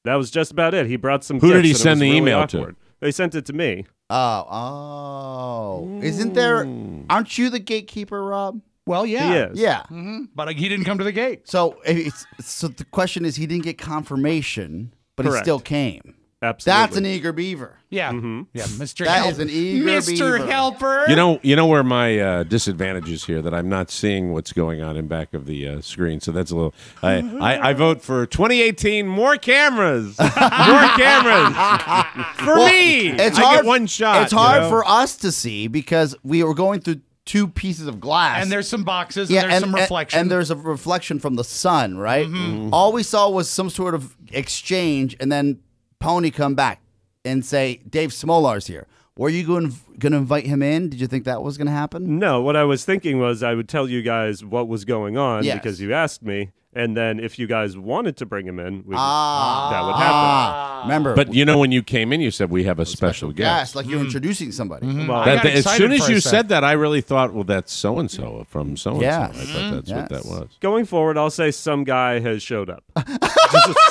that was just about it. He brought some. Who did gifts, he and it send was the really email awkward. They sent it to me. Isn't there? Aren't you the gatekeeper, Rob? Well, yeah. He is. Yeah. But he didn't come to the gate. So the question is, he didn't get confirmation, but he Correct. still came. Absolutely. That's an eager beaver. Yeah. Yeah, Mr. That Help- is an eager Mr. beaver. Helper. You know where my disadvantage is here, that I'm not seeing what's going on in back of the screen. So that's a little. I vote for 2018 more cameras, more cameras for me. It's I hard. get one shot. It's hard you know? for us to see because we were going through 2 pieces of glass. And there's some boxes, and there's some reflection. And there's a reflection from the sun, right? Mm-hmm. All we saw was some sort of exchange, and then Pony come back and say, Dave Smolar's here. Were you going to invite him in? Did you think that was going to happen? No, what I was thinking was I would tell you guys what was going on because you asked me. And then if you guys wanted to bring him in, that would happen. Remember. But you know, when you came in, you said we have a special guest. Yes, like you're introducing somebody. Well, As soon as you said that, I really thought, well, that's so-and-so from so-and-so. Yes. I thought that's what that was. Going forward, I'll say some guy has showed up.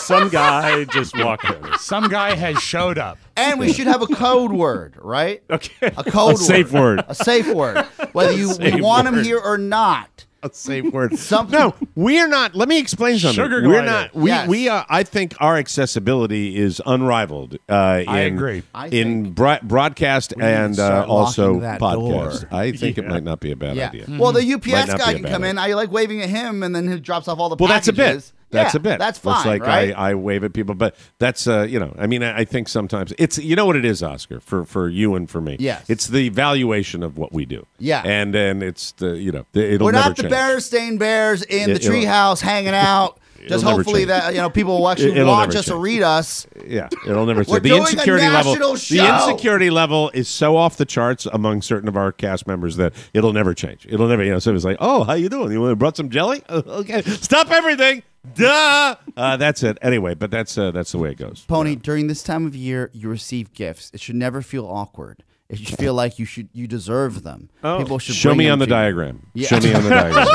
Some guy just walked in. Some guy has showed up. And we should have a code word, right? Okay. A code word. Safe word. A safe word. Whether we want him here or not. A safe word. Something. No, we're not. Let me explain something. Sugar we're glider. not. We I think our accessibility is unrivaled. I agree. In broadcast and start also locking that podcast. door. I think it might not be a bad Yeah. idea. Well, the Might UPS not guy be a can bad come in. idea. I like waving at him, and then he drops off all the Well, that's a packages. bit. That's Yeah, a bit. That's fine, It's like right? I wave at people, but that's I mean, I think sometimes it's what it is, Oscar, for you and for me. Yes. It's the valuation of what we do. Yeah. And then it's it'll We're never not the change. Berenstain Bears in the It'll- treehouse hanging out. Just never hopefully change. that people will actually It'll watch never us or change. read us. Yeah, it'll never We're change. The doing a insecurity level. national The show. insecurity level is so off the charts among certain of our cast members that it'll never change. It'll never. So it's like, oh, how you doing? You brought some jelly? Okay, stop everything. Duh. That's it. Anyway, but that's the way it goes. Pony, during this time of year, you receive gifts. It should never feel awkward. It should feel like you deserve them. Oh. People should Show bring me them on the to you. diagram. Yeah. Show me on the diagram.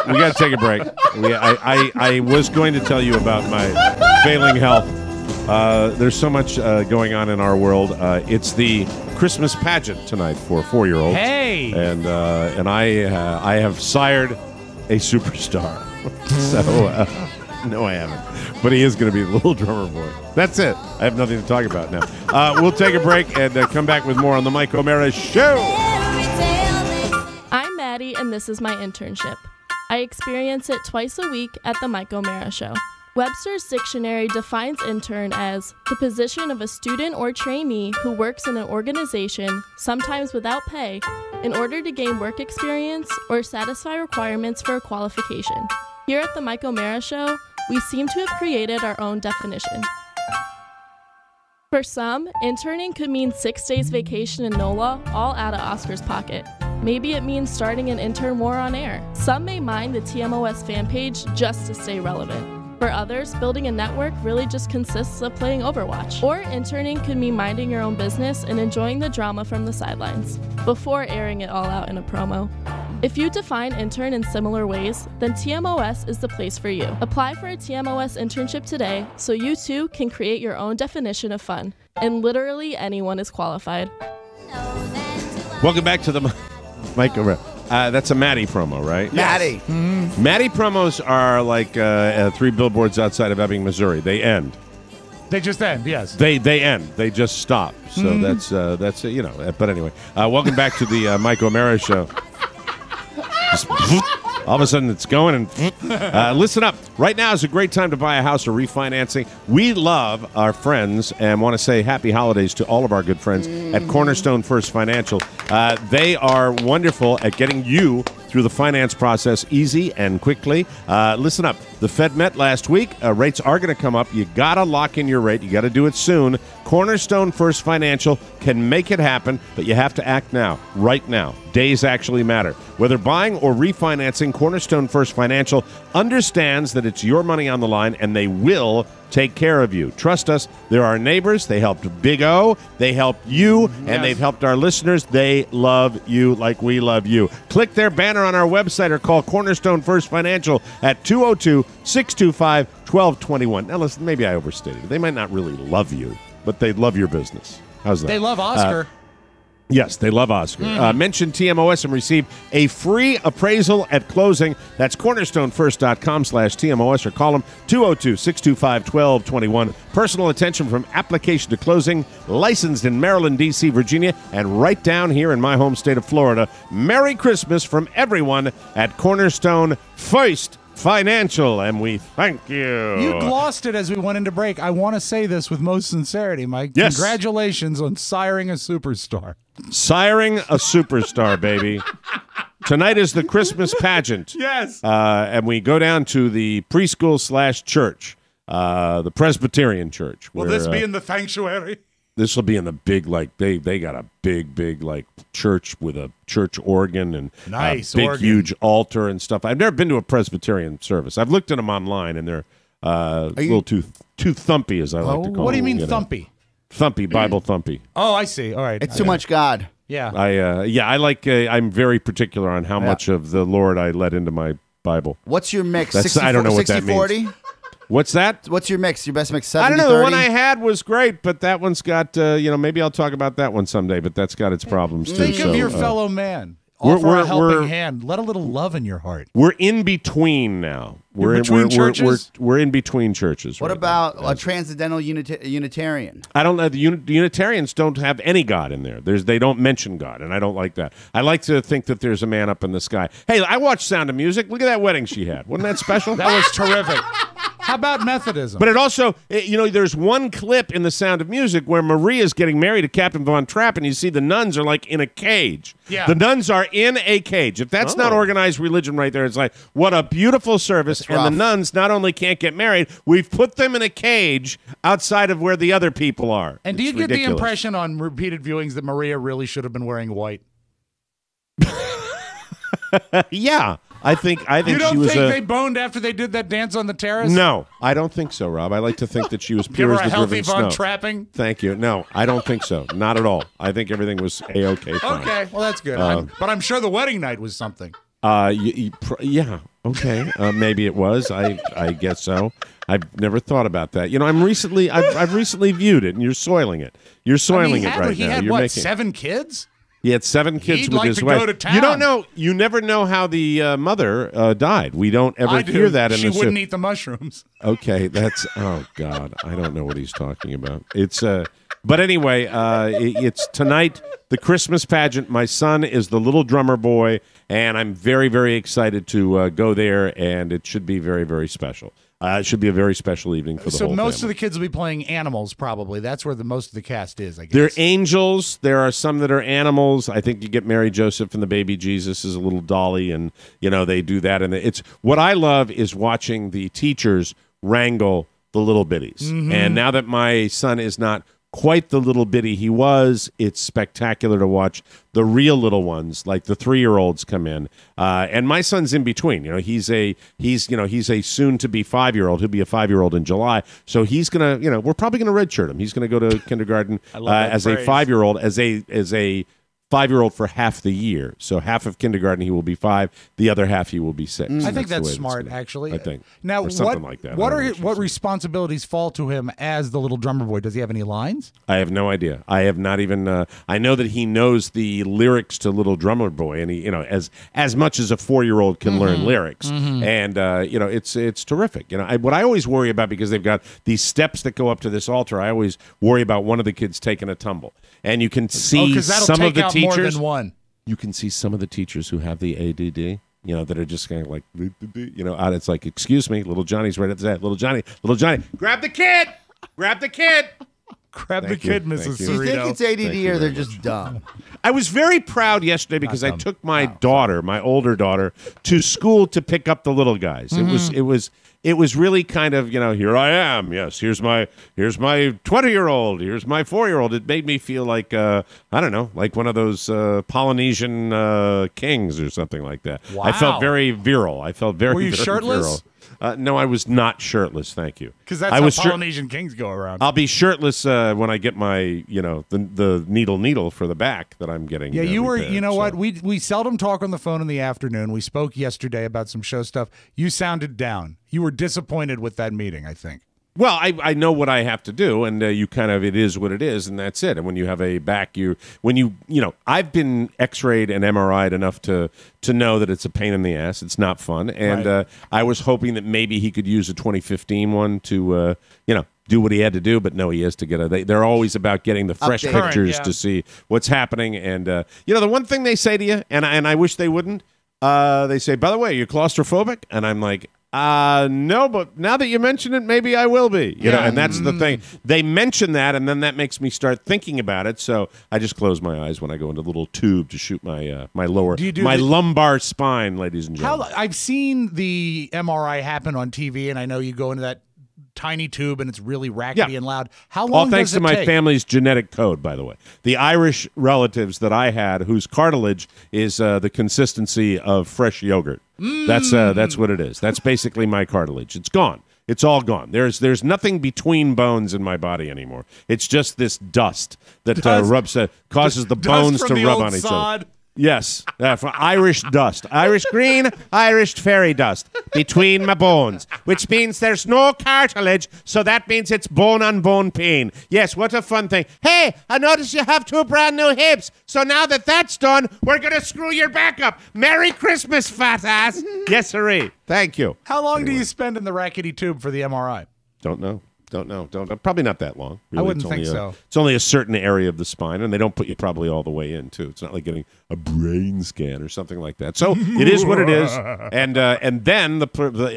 We got to take a break. I was going to tell you about my failing health. There's so much going on in our world. It's the Christmas pageant tonight for 4-year-olds. Hey! And I have sired a superstar. So no, I haven't. But he is going to be the little drummer boy. That's it. I have nothing to talk about now. We'll take a break and come back with more on the Mike O'Mara Show. I'm Maddie, and this is my internship. I experience it twice a week at the Mike O'Mara Show. Webster's Dictionary defines intern as the position of a student or trainee who works in an organization, sometimes without pay, in order to gain work experience or satisfy requirements for a qualification. Here at the Mike O'Mara Show, we seem to have created our own definition. For some, interning could mean 6 days vacation in NOLA, all out of Oscar's pocket. Maybe it means starting an intern war on air. Some may mind the TMOS fan page just to stay relevant. For others, building a network really just consists of playing Overwatch. Or interning could mean minding your own business and enjoying the drama from the sidelines, before airing it all out in a promo. If you define intern in similar ways, then TMOS is the place for you. Apply for a TMOS internship today so you too can create your own definition of fun. And literally anyone is qualified. Welcome back to the Mike O'Mara. That's a Maddie promo, right? Maddie. Mm-hmm. Maddie promos are like 3 billboards outside of Ebbing, Missouri. They end. They just end, yes. They end. They just stop. So Mm-hmm. that's But anyway, welcome back to the Mike O'Mara Show. Just, all of a sudden it's going and listen up. Right now is a great time to buy a house or refinancing. We love our friends and want to say happy holidays to all of our good friends at Cornerstone First Financial. They are wonderful at getting you through the finance process easy and quickly. Listen up. The Fed met last week. Rates are going to come up. You got to lock in your rate. You got to do it soon. Cornerstone First Financial can make it happen, but you have to act now, right now. Days actually matter. Whether buying or refinancing, Cornerstone First Financial understands that it's your money on the line, and they will take care of you. Trust us, they're our neighbors. They helped Big O. They helped you, and they've helped our listeners. They love you like we love you. Click their banner on our website or call Cornerstone First Financial at 202-625-1221. Now, listen, maybe I overstated it. They might not really love you, but they love your business. How's that? They love Oscar. Yes, they love Oscar. Mention TMOS and receive a free appraisal at closing. That's cornerstonefirst.com/TMOS or call them 202-625-1221. Personal attention from application to closing. Licensed in Maryland, D.C., Virginia, and right down here in my home state of Florida. Merry Christmas from everyone at Cornerstone First Financial, and we thank you. You glossed it as we went into break. I want to say this with most sincerity, Mike. Yes. Congratulations on siring a superstar. Siring a superstar, baby. Tonight is the Christmas pageant. Yes. And we go down to the preschool/church, the Presbyterian church. Will this be in the sanctuary? This will be in the big, like, they got a big, like, church with a church organ and nice a big, organ. huge altar and stuff. I've never been to a Presbyterian service. I've looked at them online, and they're a little too thumpy, as I like to call them. What do you mean thumpy? Thumpy, Bible thumpy. Oh, I see. All right. It's too much God. Yeah. I like, I'm very particular on how much of the Lord I let into my Bible. What's your mix? I don't know what that means. 60-40? What's that? What's your mix? Your best mix, 70-30? I don't know. The one I had was great, but that one's got, maybe I'll talk about that one someday, but that's got its problems, too. Think of your fellow man. Offer a helping hand. Let a little love in your heart. We're in between now. We're between churches? We're in between churches. What right about now. a transcendental Unitarian? I don't know. The Unitarians don't have any God in there. They don't mention God, and I don't like that. I like to think that there's a man up in the sky. Hey, I watched Sound of Music. Look at that wedding she had. Wasn't that special? That was terrific. How about Methodism? But it also, there's one clip in The Sound of Music where Maria's getting married to Captain Von Trapp, and you see the nuns are like in a cage. Yeah. The nuns are in a cage. If that's not organized religion right there, it's like, what a beautiful service. That's and rough. the nuns not only can't get married, we've put them in a cage outside of where the other people are. And do you get the impression on repeated viewings that Maria really should have been wearing white? Yeah. I think you don't she was think they boned after they did that dance on the terrace? No, I don't think so, Rob. I like to think that she was Give pure her as a the healthy driven Von snow. Trapping? Thank you. No, I don't think so. Not at all. I think everything was A-okay fine. Okay, well, that's good. But I'm sure the wedding night was something. Yeah, okay. Maybe it was. I guess so. I've never thought about that. I've recently viewed it, and you're soiling it. You're soiling it right he now. Had You're what, making 7 kids? He had 7 kids He'd with like his to wife. go to town. You don't know. You never know how the mother died. We don't ever I do. hear that. She wouldn't eat the mushrooms. Okay, that's oh God, I don't know what he's talking about. It's but anyway, it's tonight, the Christmas pageant. My son is the little drummer boy, and I'm very, very excited to go there, and it should be very, very special. It should be a very special evening for the whole So most family. of the kids will be playing animals, probably. That's where the most of the cast is, I guess. They're angels. There are some that are animals. I think you get Mary Joseph and the baby Jesus is a little dolly, and they do that. And it's what I love is watching the teachers wrangle the little bitties. Mm-hmm. And now that my son is not quite the little bitty he was, it's spectacular to watch the real little ones, like the 3-year-olds, come in. And my son's in between. He's a soon to be 5-year-old. He'll be a 5-year-old in July. So he's gonna, we're probably gonna redshirt him. He's gonna go to kindergarten as a 5-year-old, as a 5-year-old for half the year. So half of kindergarten he will be 5, the other half he will be 6. I think that's smart, actually. I think. Now, or something like that. What responsibilities fall to him as the little drummer boy? Does he have any lines? I have no idea. I have not even. I know that he knows the lyrics to Little Drummer Boy, and he, as much as a 4-year-old can learn lyrics, and it's terrific. What I always worry about, because they've got these steps that go up to this altar, I always worry about one of the kids taking a tumble, and you can see some of the teachers. More than one. You can see some of the teachers who have the ADD. That are just kind of like, it's like, excuse me, little Johnny's right at that. Little Johnny, grab the kid, grab the kid. Grab the kid, Mrs. Do you think it's ADD or they're just dumb? I was very proud yesterday because I took my daughter, my older daughter, to school to pick up the little guys. It was really kind of, here I am. Yes, here's my 20-year-old. Here's my 4-year-old. It made me feel like, I don't know, like one of those Polynesian kings or something like that. Wow. I felt very virile. Were you shirtless? Virile. No, I was not shirtless. Thank you. Because that's how Polynesian kings go around. I'll be shirtless when I get my, the needle for the back that I'm getting. Yeah, you were. repaired, You know what? We seldom talk on the phone in the afternoon. We spoke yesterday about some show stuff. You sounded down. You were disappointed with that meeting, I think. Well, I know what I have to do, and you kind of, it is what it is, and that's it. And when you have a back, I've been X-rayed and MRI'd enough to know that it's a pain in the ass. It's not fun, and I was hoping that maybe he could use a 2015 one to, do what he had to do, but no, he has to get they're always about getting the fresh pictures to see what's happening, and the one thing they say to you, and I wish they wouldn't. They say, by the way, you're claustrophobic, and I'm like, no, but now that you mention it, maybe I will be. You know, and that's the thing. They mention that, and then that makes me start thinking about it. So I just close my eyes when I go into the little tube to shoot my my lumbar spine, ladies and gentlemen. I've seen the MRI happen on TV, and I know you go into that tiny tube and it's really rackety and loud. How long all thanks does it to my take? family's genetic code, by the way. The Irish relatives that I had, whose cartilage is the consistency of fresh yogurt. That's what it is. That's basically my cartilage. It's gone. It's all gone. There's nothing between bones in my body anymore. It's just this dust that causes the bones to rub on each other. Yes, from Irish dust. Irish green, Irish fairy dust between my bones, which means there's no cartilage, so that means it's bone-on-bone pain. Yes, what a fun thing. Hey, I notice you have 2 brand new hips, so now that that's done, we're going to screw your back up. Merry Christmas, fat ass. Yes, sirree. Thank you. How long do you spend in the rackety tube for the MRI? Don't know. Probably not that long. Really. I wouldn't think so. It's only a certain area of the spine, and they don't put you probably all the way in, too. It's not like getting a brain scan or something like that. So it is what it is. And then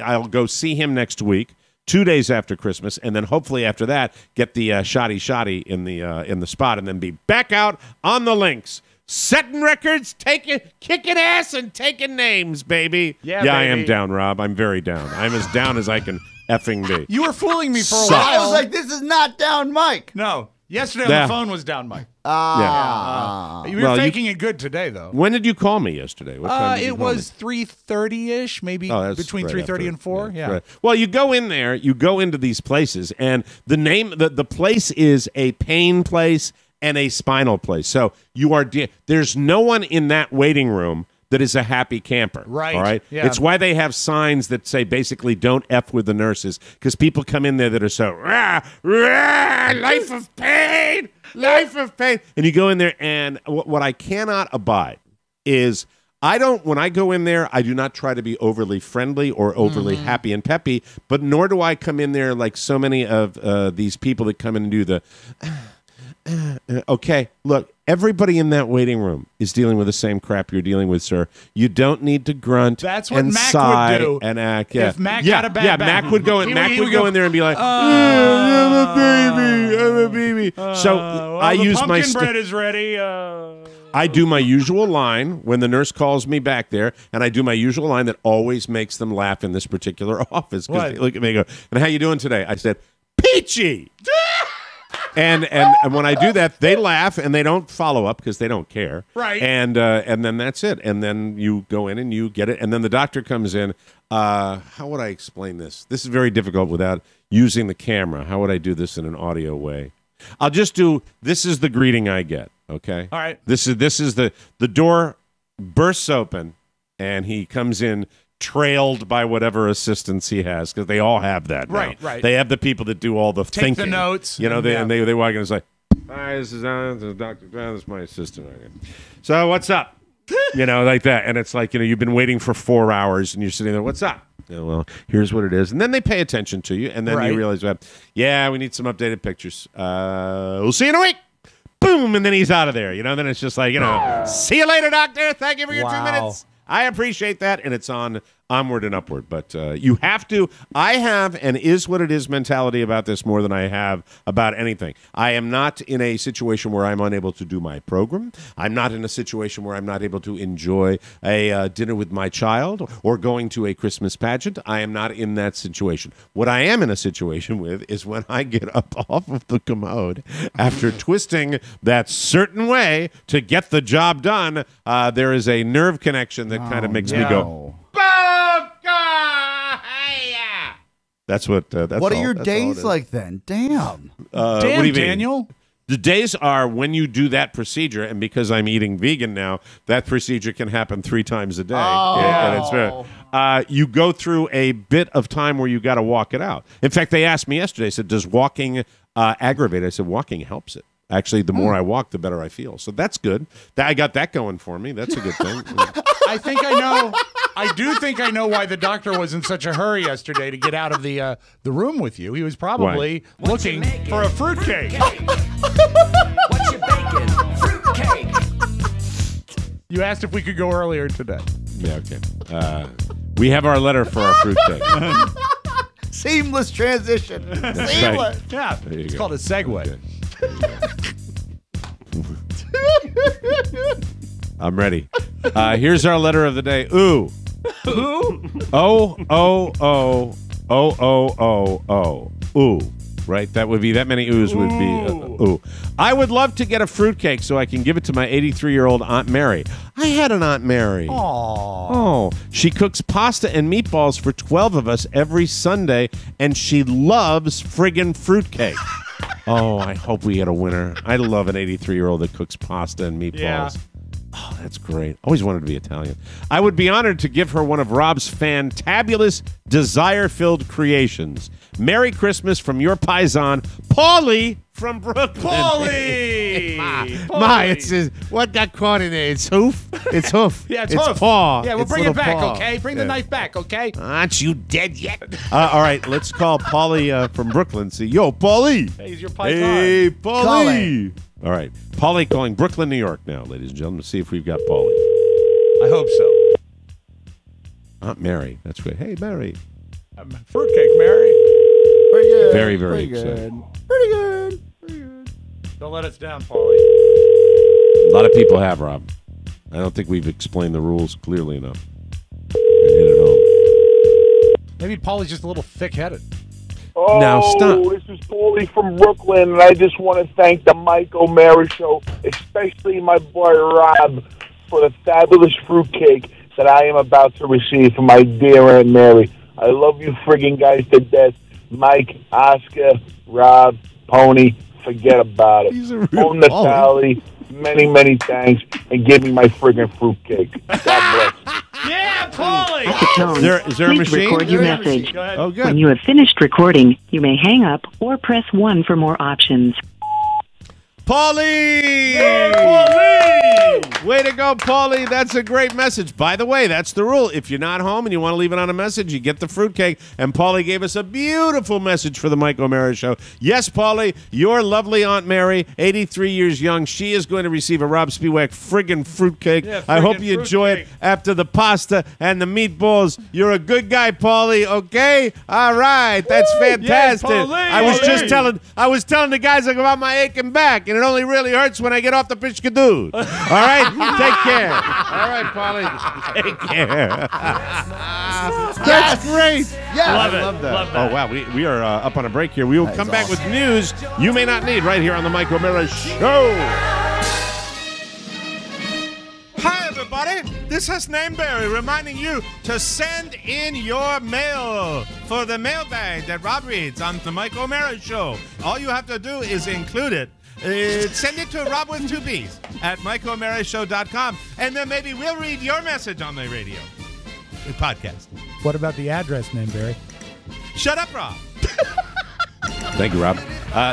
I'll go see him next week, 2 days after Christmas, and then hopefully after that get the shoddy in the spot, and then be back out on the links. Setting records, kicking ass, and taking names, baby. Yeah, baby. I am down, Rob. I'm very down. I'm as down as I can effing be. You were fooling me for a while. I was like, this is not down, Mike. No. Yesterday on the phone was down, Mike. You were faking it good today, though. When did you call me yesterday? What time did you call me? 3:30-ish, maybe between 3:30 and 4. Yeah. Right. Well, you go in there, you go into these places, and the place is a pain place and a spinal place. So there's no one in that waiting room that is a happy camper. Right. All right. Yeah. It's why they have signs that say basically don't F with the nurses, because people come in there that are so life of pain, life of pain. And you go in there, and what I cannot abide is when I go in there, I do not try to be overly friendly or overly happy and peppy, but nor do I come in there like so many of these people that come in and do the okay, look, everybody in that waiting room is dealing with the same crap you're dealing with, sir. You don't need to grunt. That's what and Mac sigh would do. And act. Yeah. If Mac had a bad back. Mac would go in. Mac would go in there and be like, "I'm a baby." So I use my pumpkin bread is ready. I do my usual line when the nurse calls me back there, and I do my usual line that always makes them laugh in this particular office. Because they look at me and go, "And how you doing today?" I said, "Peachy." And when I do that, they laugh and they don't follow up because they don't care. Right. And then that's it. And then you go in and you get it. And then the doctor comes in. How would I explain this? This is very difficult without using the camera. How would I do this in an audio way? I'll just do. This is the greeting I get. Okay. All right. This is the door bursts open and he comes in, trailed by whatever assistants he has, because they all have that now. Right. They have the people that do all the thinking. Take the notes. You know, they walk in and say, "Hi, this is Dr. Brown. This is my assistant." So what's up? You know, like that. And it's like, you've been waiting for 4 hours and you're sitting there, what's up? Well, here's what it is. And then they pay attention to you, and then you realize, yeah, we need some updated pictures. We'll see you in a week. Boom, and then he's out of there. Then it's just like, see you later, doctor. Thank you for your 2 minutes. I appreciate that, and it's on onward and upward. But you have to. I have an is what it is mentality about this more than I have about anything. I am not in a situation where I'm unable to do my program. I'm not in a situation where I'm not able to enjoy a dinner with my child or going to a Christmas pageant. I am not in that situation. What I am in a situation with is when I get up off of the commode after twisting that certain way to get the job done. There is a nerve connection that kind of makes me go, That's what. What are your days like then? Damn. What do you mean? Daniel? The days are when you do that procedure, and because I'm eating vegan now, that procedure can happen 3 times a day. Oh. And it's you go through a bit of time where you got to walk it out. In fact, they asked me yesterday, said, does walking aggravate? I said, walking helps it. Actually, the more I walk, the better I feel. So that's good. I got that going for me. That's a good thing. I think I know. I do think I know why the doctor was in such a hurry yesterday to get out of the room with you. He was probably looking for a fruitcake. What you baking? Fruitcake. You asked if we could go earlier today. Yeah, okay. We have our letter for our fruitcake. Seamless transition. Seamless. Yeah, it's called a segue. Okay. I'm ready. Here's our letter of the day. Ooh. Ooh. O. Ooh. Right? That would be that many oohs would be ooh. I would love to get a fruitcake so I can give it to my 83-year-old Aunt Mary. I had an Aunt Mary. Aww. Oh, she cooks pasta and meatballs for 12 of us every Sunday, and she loves friggin' fruitcake. Oh, I hope we get a winner. I love an 83-year-old that cooks pasta and meatballs. Yeah. Oh, that's great. Always wanted to be Italian. I would be honored to give her one of Rob's fantabulous, desire-filled creations. Merry Christmas from your paisan, Paulie from Brooklyn. Paulie! Ma, it's what got caught in there? It's hoof? It's hoof. Yeah, it's it's hoof. paw. Yeah, we'll It's bring it little back, paw. okay? Bring the knife back, okay? Aren't you dead yet? All right, let's call Paulie from Brooklyn. See, yo, Paulie. Hey, he's your paisan. Hey, Paulie. All right, Paulie calling Brooklyn, New York now, ladies and gentlemen. Let's see if we've got Paulie. I hope so. Aunt Mary. That's great. Hey, Mary. Fruitcake, Mary. Pretty good. Very, very Pretty excited. good. Pretty good. Pretty good. Don't let us down, Paulie. A lot of people have, Rob. I don't think we've explained the rules clearly enough. And hit it home. Maybe Paulie's just a little thick-headed. Oh, Now, stop. This is Paulie from Brooklyn, and I just want to thank the Mike O'Mara Show, especially my boy Rob, for the fabulous fruitcake that I am about to receive from my dear Aunt Mary. I love you friggin' guys to death. Mike, Oscar, Rob, Pony, forget about it. He's a real Own the tally. Many, many thanks, and give me my friggin' fruitcake. God bless. Yeah, Paulie! At the tone, Is there a please machine? record your message. Go ahead. Oh, good. When you have finished recording, you may hang up or press 1 for more options. Paulie! Yay, Paulie! Way to go, Paulie. That's a great message. By the way, that's the rule. If you're not home and you want to leave it on a message, you get the fruitcake. And Paulie gave us a beautiful message for the Mike O'Mara Show. Yes, Paulie, your lovely Aunt Mary, 83 years young, she is going to receive a Rob Spiewak friggin' fruitcake. Yeah, I hope friggin' you enjoy it fruitcake. after the pasta and the meatballs. You're a good guy, Paulie, okay? All right. That's fantastic. Paulie! I was just Paulie! telling the guys about my aching back, and it only really hurts when I get off the Pishkadood. All right? Take care. All right, Paulie. Take care. That's great. Yeah. Love it. Love that. Love that. Oh, wow. We are up on a break here. We will come back with news you may not need right here on the Mike O'Mara Show. Hi, everybody. This is Nameberry reminding you to send in your mail for the mailbag that Rob reads on the Mike O'Mara Show. All you have to do is include it. Send it to Rob with 2 B's at MikeO'MaraShow.com, and then maybe we'll read your message on the radio. The podcast. What about the address name, Barry? Shut up, Rob. Thank you, Rob.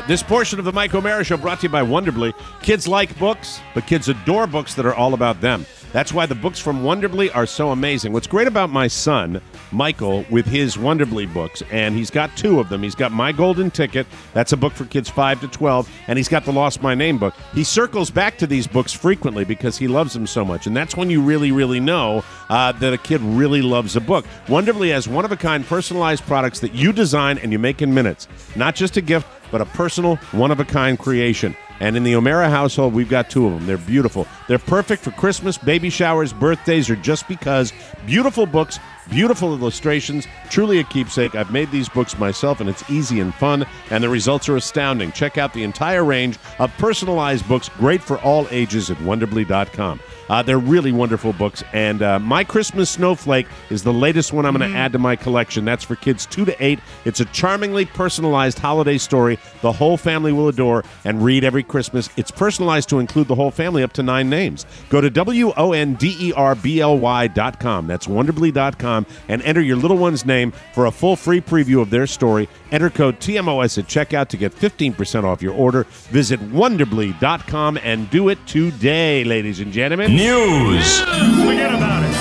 This portion of the Mike O'Mara Show brought to you by Wonderbly. Kids like books, but kids adore books that are all about them. That's why the books from Wonderbly are so amazing. What's great about my son, Michael, with his Wonderbly books, and he's got 2 of them. He's got My Golden Ticket. That's a book for kids 5 to 12. And he's got the Lost My Name book. He circles back to these books frequently because he loves them so much. And that's when you really, really know that a kid really loves a book. Wonderbly has one-of-a-kind personalized products that you design and you make in minutes. Not just a gift, but a personal, one-of-a-kind creation. And in the O'Mara household, we've got 2 of them. They're beautiful. They're perfect for Christmas, baby showers, birthdays, or just because. Beautiful books, beautiful illustrations, truly a keepsake. I've made these books myself, and it's easy and fun, and the results are astounding. Check out the entire range of personalized books, great for all ages at Wonderbly.com. They're really wonderful books, and My Christmas Snowflake is the latest one I'm going to add to my collection. That's for kids 2 to 8. It's a charmingly personalized holiday story the whole family will adore and read every Christmas. It's personalized to include the whole family up to 9 names. Go to WONDERBLY.com. That's Wonderbly.com. TMOS.com and enter your little one's name for a full free preview of their story. Enter code TMOS at checkout to get 15% off your order. Visit Wonderbly.com and do it today, ladies and gentlemen. News. Forget about it.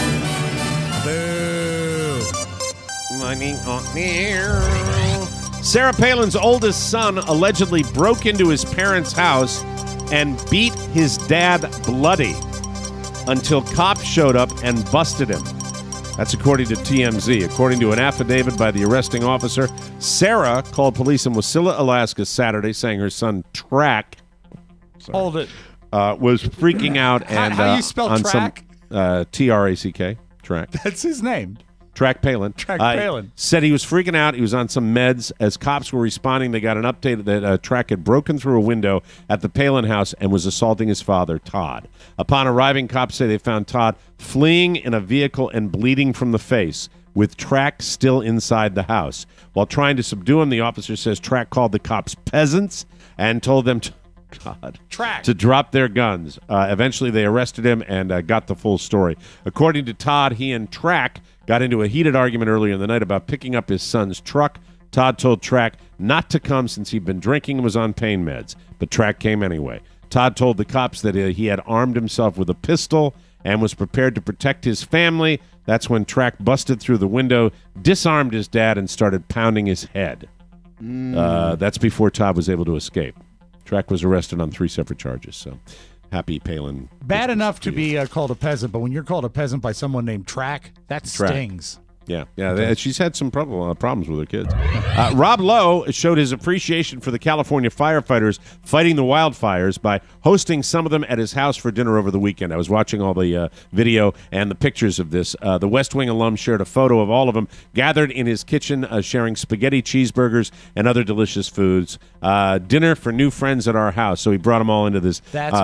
Sarah Palin's oldest son allegedly broke into his parents' house and beat his dad bloody until cops showed up and busted him. That's according to TMZ. According to an affidavit by the arresting officer, Sarah called police in Wasilla, Alaska Saturday saying her son Track Hold it. Was freaking out and how you spell on Track? some Track, Track. That's his name. Track Palin. Track Palin. Said he was freaking out. He was on some meds. As cops were responding, they got an update that Track had broken through a window at the Palin house and was assaulting his father, Todd. Upon arriving, cops say they found Todd fleeing in a vehicle and bleeding from the face, with Track still inside the house. While trying to subdue him, the officer says Track called the cops peasants and told them to drop their guns. Eventually, they arrested him and got the full story. According to Todd, he and Track got into a heated argument earlier in the night about picking up his son's truck. Todd told Track not to come since he'd been drinking and was on pain meds, but Track came anyway. Todd told the cops that he had armed himself with a pistol and was prepared to protect his family. That's when Track busted through the window, disarmed his dad, and started pounding his head. That's before Todd was able to escape. Track was arrested on 3 separate charges, so happy Palin. Bad enough to be called a peasant, but when you're called a peasant by someone named Track, that stings. Yeah. She's had some problems with her kids. Rob Lowe showed his appreciation for the California firefighters fighting the wildfires by hosting some of them at his house for dinner over the weekend. I was watching all the video and the pictures of this. The West Wing alum shared a photo of all of them gathered in his kitchen, sharing spaghetti, cheeseburgers, and other delicious foods. Dinner for new friends at our house. So he brought them all into this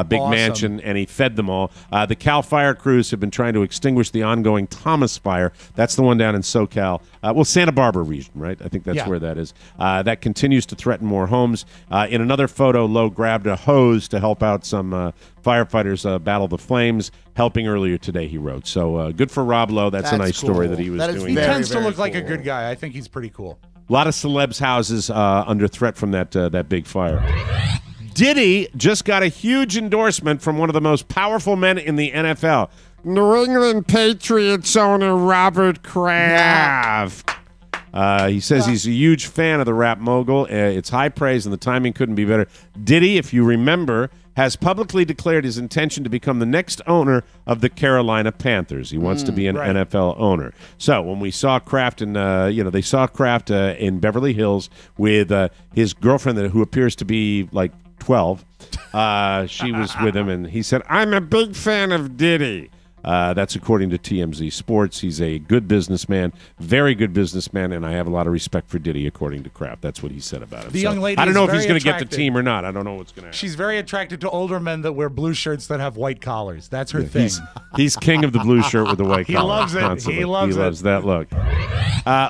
big mansion, and he fed them all. The Cal Fire crews have been trying to extinguish the ongoing Tmos fire. That's the one down in SoCal. Santa Barbara region, right? I think that's where that is. That continues to threaten more homes. In another photo, Lowe grabbed a hose to help out some firefighters battle the flames, helping earlier today, he wrote. So good for Rob Lowe. That's a nice story that he was doing. He tends to look like a good guy. I think he's pretty cool. A lot of celebs' houses under threat from that big fire. Diddy just got a huge endorsement from one of the most powerful men in the NFL. New England Patriots owner Robert Kraft. He says he's a huge fan of the rap mogul. It's high praise, and the timing couldn't be better. Diddy, if you remember, has publicly declared his intention to become the next owner of the Carolina Panthers. He wants to be an NFL owner. So when we saw Kraft, they saw Kraft in Beverly Hills with his girlfriend, who appears to be like 12. She was with him, and he said, "I'm a big fan of Diddy." That's according to TMZ Sports. He's a good businessman, very good businessman, and I have a lot of respect for Diddy, according to Kraft. That's what he said about him. The young lady I don't know if is he's going to get attracted. the team or not. I don't know what's going to happen. She's very attracted to older men that wear blue shirts that have white collars. That's her thing. He's king of the blue shirt with the white collar. He loves it. Constantly. He loves that look.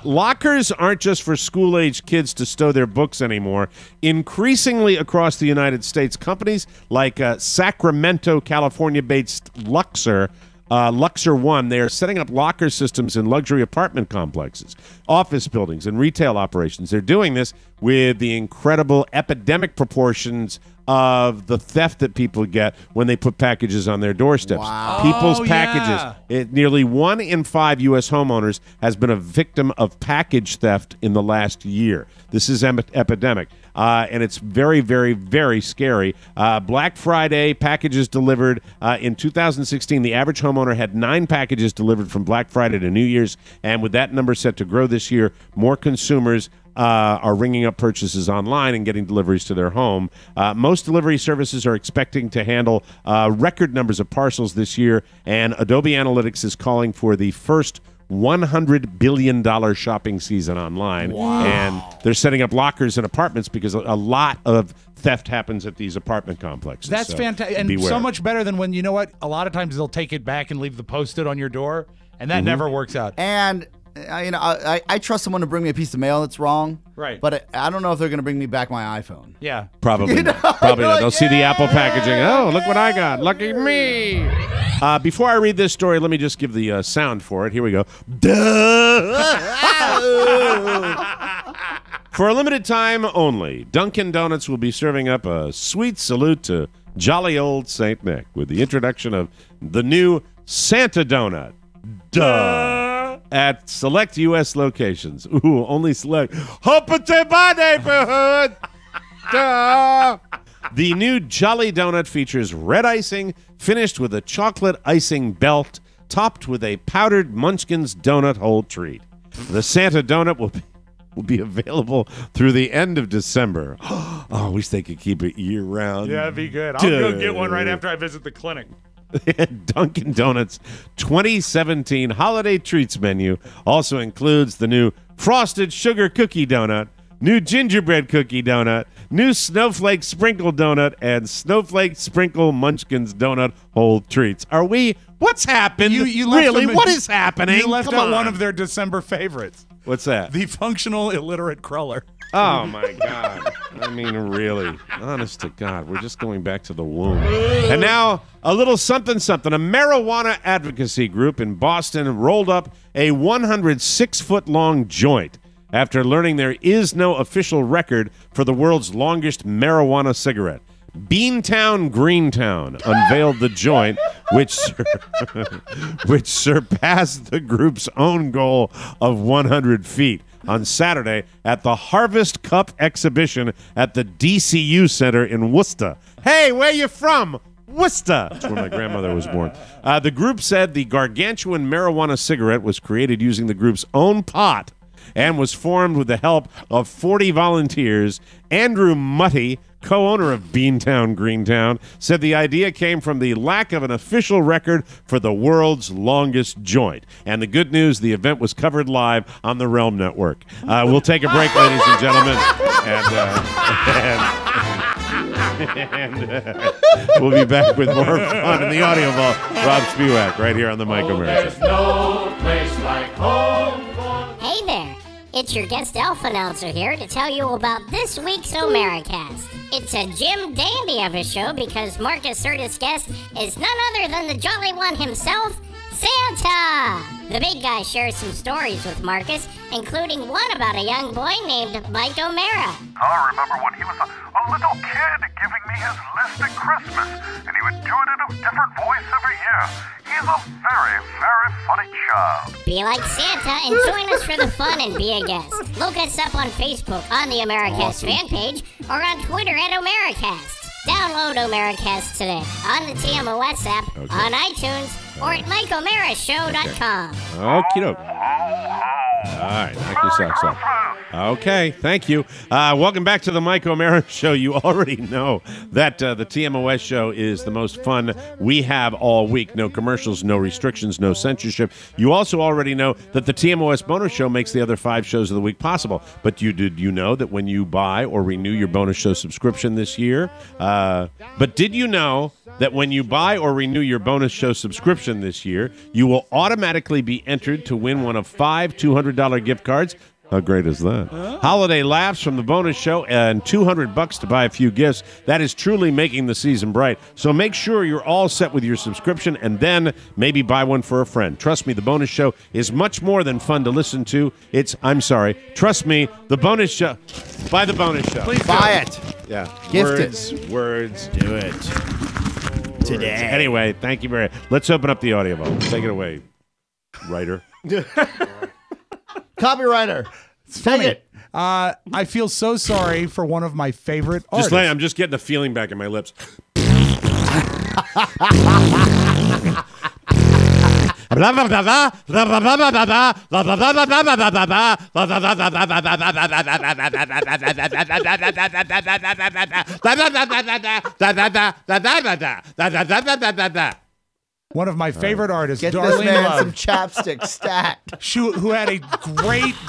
Lockers aren't just for school-age kids to stow their books anymore. Increasingly across the United States, companies like Sacramento, California-based Luxor One, they are setting up locker systems in luxury apartment complexes, office buildings, and retail operations. They're doing this with the incredible epidemic proportions of the theft that people get when they put packages on their doorsteps. Wow. People's packages. Nearly 1 in 5 U.S. homeowners has been a victim of package theft in the last year. This is epidemic. And it's very, very, very scary. Black Friday packages delivered. In 2016, the average homeowner had 9 packages delivered from Black Friday to New Year's. And with that number set to grow this year, more consumers are ringing up purchases online and getting deliveries to their home. Most delivery services are expecting to handle record numbers of parcels this year. And Adobe Analytics is calling for the first $100 billion shopping season online. Wow. And they're setting up lockers in apartments because a lot of theft happens at these apartment complexes. That's fantastic. And beware. so much better than when, you know what, a lot of times they'll take it back and leave the Post-it on your door, and that never works out. And, I trust someone to bring me a piece of mail that's wrong. Right. But I don't know if they're going to bring me back my iPhone. Yeah. Probably not. Probably not. They'll see the Apple packaging. Oh, look what I got. Lucky me. Before I read this story, let me just give the sound for it. Here we go. For a limited time only, Dunkin' Donuts will be serving up a sweet salute to jolly old St. Nick with the introduction of the new Santa Donut. Duh. At select U.S. locations. Ooh, only select. Hoppity my neighborhood. Duh. The new Jolly Donut features red icing, finished with a chocolate icing belt, topped with a powdered Munchkins donut hole treat. The Santa Donut will be available through the end of December. Oh, I wish they could keep it year-round. Yeah, that'd be good. I'll go get one right after I visit the clinic. Dunkin' Donuts 2017 Holiday Treats menu also includes the new Frosted Sugar Cookie Donut, new Gingerbread Cookie Donut, new Snowflake Sprinkle Donut, and Snowflake Sprinkle Munchkins Donut Hole Treats. What's happened? You left really? them- What is happening? You left Come out on. one of their December favorites. What's that? The functional illiterate cruller. Oh, my God. I mean, really. Honest to God. We're just going back to the womb. And now, a little something. A marijuana advocacy group in Boston rolled up a 106-foot-long joint after learning there is no official record for the world's longest marijuana cigarette. Beantown Greentown unveiled the joint, which surpassed the group's own goal of 100 feet on Saturday at the Harvest Cup exhibition at the DCU Center in Worcester. Hey, where you from? Worcester. That's where my grandmother was born. The group said the gargantuan marijuana cigarette was created using the group's own pot and was formed with the help of 40 volunteers. Andrew Mutty, co-owner of Beantown Greentown, said the idea came from the lack of an official record for the world's longest joint. And the good news, the event was covered live on the Realm Network. We'll take a break, ladies and gentlemen, and we'll be back with more fun in the audio vault. Rob Spewak, right here on the Mike O'Meara Show. No place like home. Hey there, it's your guest elf announcer here to tell you about this week's Omericast. It's a Jim Dandy of a show because Marcus Sirtis' guest is none other than the Jolly One himself, Santa! The big guy shares some stories with Marcus, including one about a young boy named Mike O'Meara. I remember when he was a little kid giving me his list at Christmas, and he would do it in a different voice every year. He's a very, very funny child. Be like Santa and join us for the fun and be a guest. Look us up on Facebook on the Omericast fan page or on Twitter at Omericast. Download Omericast today on the TMOS app, on iTunes, or at MikeOmeraShow.com. Okie doke. All right, knock your socks off. Okay, thank you. Welcome back to the Mike O'Meara Show. You already know that the TMOS show is the most fun we have all week. No commercials, no restrictions, no censorship. You also already know that the TMOS bonus show makes the other 5 shows of the week possible. But did you know that when you buy or renew your bonus show subscription this year, but did you know that when you buy or renew your bonus show subscription this year, you will automatically be entered to win one of 5 $200 gift cards? How great is that? Holiday laughs from the bonus show and $200 to buy a few gifts. That is truly making the season bright. So make sure you're all set with your subscription and then maybe buy one for a friend. Trust me, the bonus show is much more than fun to listen to. Trust me, the bonus show. Buy the bonus show. Please buy it. Yeah. Gift Words. Do it. Today. Anyway, thank you very much. Let's open up the audio vault. Take it away, writer. Copywriter. Take it. I feel so sorry for one of my favorite artists. I'm just getting the feeling back in my lips. One of my favorite artists, Get Darlene this man Love, some chapstick stat. who had a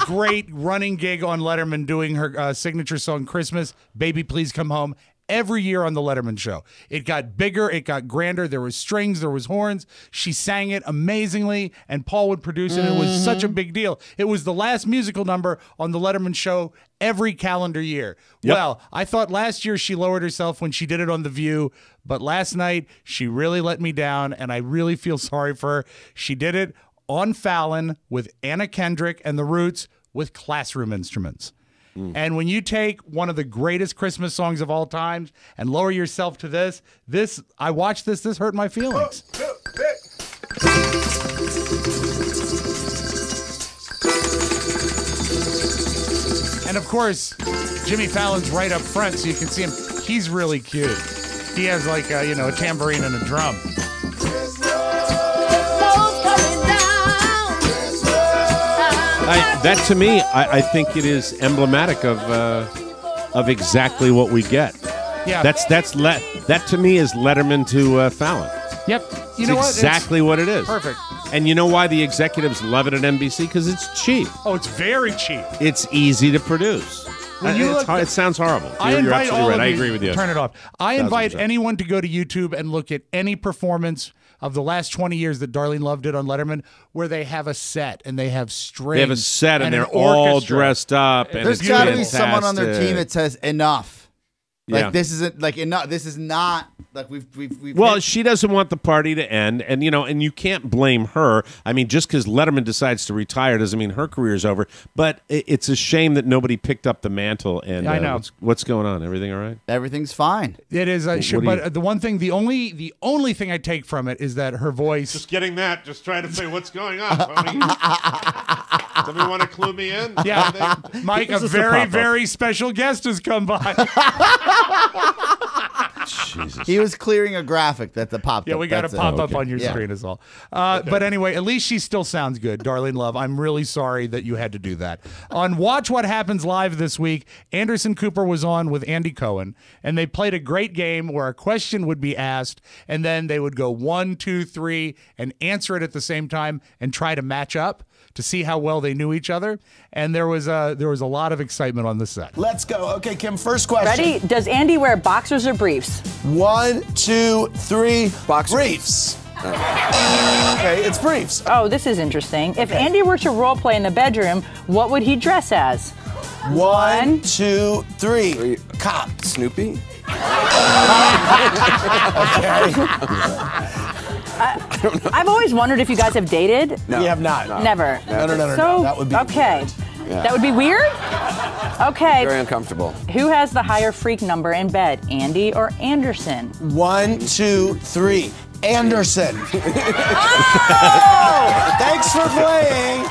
great running gig on Letterman doing her signature song, Christmas, Baby Please Come Home, every year on the Letterman show. It got bigger, it got grander. There was strings, there was horns. She sang it amazingly, and Paul would produce it. It was such a big deal. It was the last musical number on the Letterman show every calendar year. Yep. Well, I thought last year she lowered herself when she did it on The View, but last night she really let me down, and I really feel sorry for her. She did it on Fallon with Anna Kendrick and the Roots with classroom instruments. And when you take one of the greatest Christmas songs of all time and lower yourself to this, I watched this hurt my feelings. And of course, Jimmy Fallon's right up front, so you can see him. He's really cute. He has like a tambourine and a drum. That to me, I think it is emblematic of exactly what we get. Yeah, that to me is Letterman to Fallon. Yep, you know what? Exactly what it is. Perfect. And you know why the executives love it at NBC? Because it's cheap. Oh, it's very cheap. It's easy to produce. It sounds horrible. You're absolutely right. I agree with you. Turn it off. I invite anyone to go to YouTube and look at any performance of the last 20 years that Darlene Love did on Letterman, where they have a set and they have strings. They have a set and they're all dressed up. And there's got to be someone on their team that says enough. Like this isn't like enough. This is not like we've. Well, she doesn't want the party to end, and and you can't blame her. I mean, just because Letterman decides to retire doesn't mean her career's over. But it's a shame that nobody picked up the mantle. And I know what's going on. Everything all right? Everything's fine. It is. But the one thing, the only thing I take from it is that her voice. Just getting that. Just trying to say what's going on. Somebody want to clue me in? Yeah, Mike, a very, very special guest has come by. Jesus. He was clearing a graphic that popped up. Yeah, we got to pop up on your screen is all. But anyway, at least she still sounds good. Darlene Love, I'm really sorry that you had to do that. On Watch What Happens Live this week, Anderson Cooper was on with Andy Cohen, and they played a great game where a question would be asked, and then they would go 1, 2, 3, and answer it at the same time and try to match up to see how well they knew each other. And there was a lot of excitement on the set. Let's go. Okay, Kim, first question. Ready? Does Andy wear boxers or briefs? 1, 2, 3. Boxers. Briefs. Okay, it's briefs. Oh, this is interesting. If Andy were to role play in the bedroom, what would he dress as? 1, 2, 3. Cop. Snoopy. Okay. I've always wondered if you guys have dated. No. We have not. No. Never. No. So, that would be okay. Yeah. That would be weird? Okay. Very uncomfortable. Who has the higher freak number in bed, Andy or Anderson? 1, 2, 3. Anderson. Oh! Thanks for playing.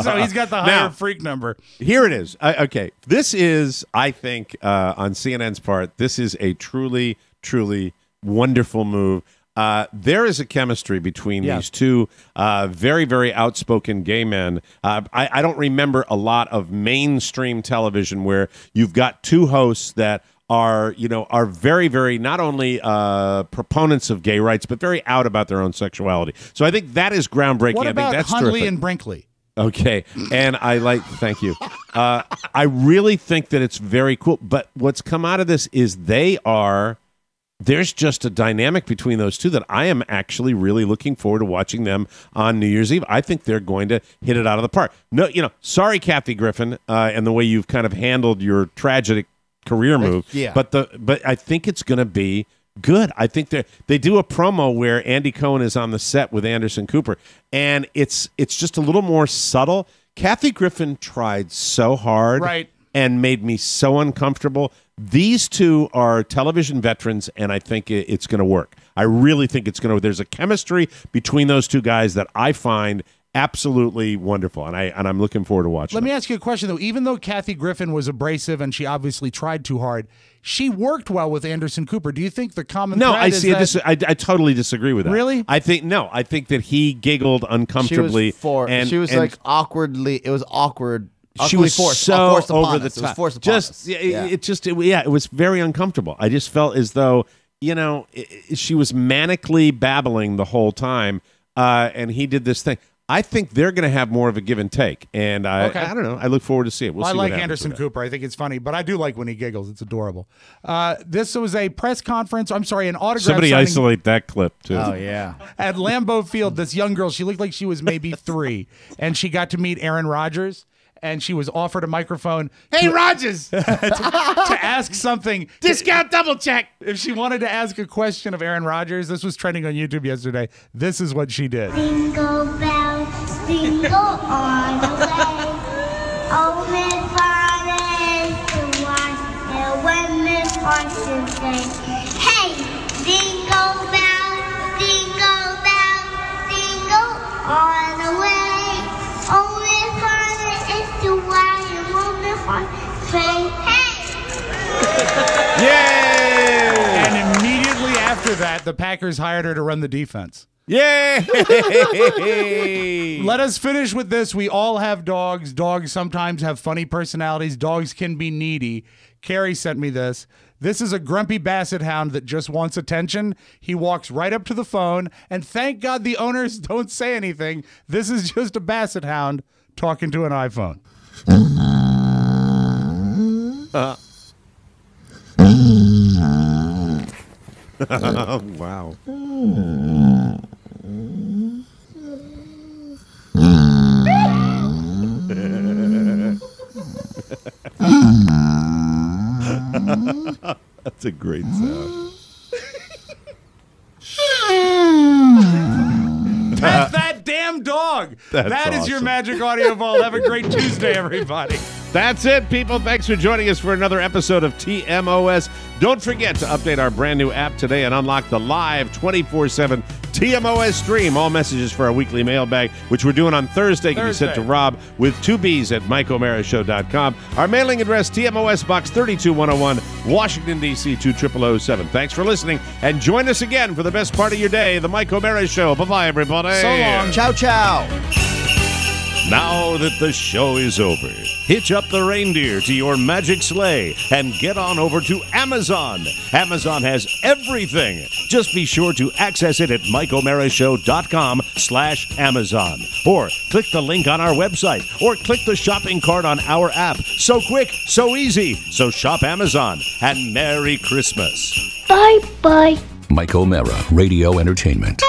So he's got the higher freak number. Here it is. Okay. This is, I think, on CNN's part, this is a truly, truly wonderful move. There is a chemistry between these two very, very outspoken gay men. I don't remember a lot of mainstream television where you've got two hosts that are very, very not only proponents of gay rights, but very out about their own sexuality. So I think that is groundbreaking. What about I think that's Hundley terrific. and Brinkley? Okay, and thank you. I really think that it's very cool. But what's come out of this is there's just a dynamic between those two that I am actually really looking forward to watching them on New Year's Eve. I think they're going to hit it out of the park. No, sorry, Kathy Griffin, and the way you've kind of handled your tragic career move. Yeah. But I think it's going to be good. I think they do a promo where Andy Cohen is on the set with Anderson Cooper, and it's just a little more subtle. Kathy Griffin tried so hard, right, and made me so uncomfortable. These two are television veterans, and I think it's going to work. I really think it's going to. There's a chemistry between those two guys that I find absolutely wonderful, and I'm looking forward to watching. Let me ask you a question, though. Even though Kathy Griffin was abrasive and she obviously tried too hard, she worked well with Anderson Cooper. Do you think the common thread I is see. that... I totally disagree with that. Really? I think that he giggled uncomfortably. She was like awkwardly. It was awkward. She was forced, so forced over the us. top. It was forced upon us. It was very uncomfortable. I just felt as though she was manically babbling the whole time, and he did this thing. I think they're going to have more of a give and take, and I don't know. I look forward to see it. We'll see I what like happens Anderson with that. Cooper. I think it's funny, but I do like when he giggles. It's adorable. This was a press conference. I'm sorry, an autograph Somebody signing isolate that clip too. Oh yeah. at Lambeau Field. This young girl, she looked like she was maybe 3, and she got to meet Aaron Rodgers. And she was offered a microphone. Hey, Rogers! to ask something. Discount double check. If she wanted to ask a question of Aaron Rodgers, this was trending on YouTube yesterday. This is what she did. Jingle bells, jingle all the way. Oh, Miss Father is the one, and when Miss Fortune say, hey, jingle bells, jingle all the way. Oh, Miss Father is the one, and when Miss Fortune say, hey. Yay! And immediately after that, the Packers hired her to run the defense. Yay! Let us finish with this. We all have dogs. Dogs sometimes have funny personalities. Dogs can be needy. Carrie sent me this. This is a grumpy basset hound that just wants attention. He walks right up to the phone, and thank God the owners don't say anything. This is just a basset hound talking to an iPhone. Wow. That's a great sound. That's that damn dog. That's That is your awesome. Magic Audio Vault. Have a great Tuesday, everybody. That's it, people. Thanks for joining us for another episode of TMOS. Don't forget to update our brand new app today and unlock the live 24/7 TMOS stream. All messages for our weekly mailbag, which we're doing on Thursday, can be sent to Rob with 2 B's at MikeO'MaraShow.com. Our mailing address, TMOS Box 32101, Washington, D.C. 20007. Thanks for listening, and join us again for the best part of your day, The Mike O'Mara Show. Bye-bye, everybody. So long. Ciao, ciao. Now that the show is over, hitch up the reindeer to your magic sleigh and get on over to Amazon. Amazon has everything. Just be sure to access it at MikeO'MaraShow.com/Amazon. Or click the link on our website, or click the shopping cart on our app. So quick, so easy. So shop Amazon, and Merry Christmas. Bye-bye. Mike O'Mara Radio Entertainment.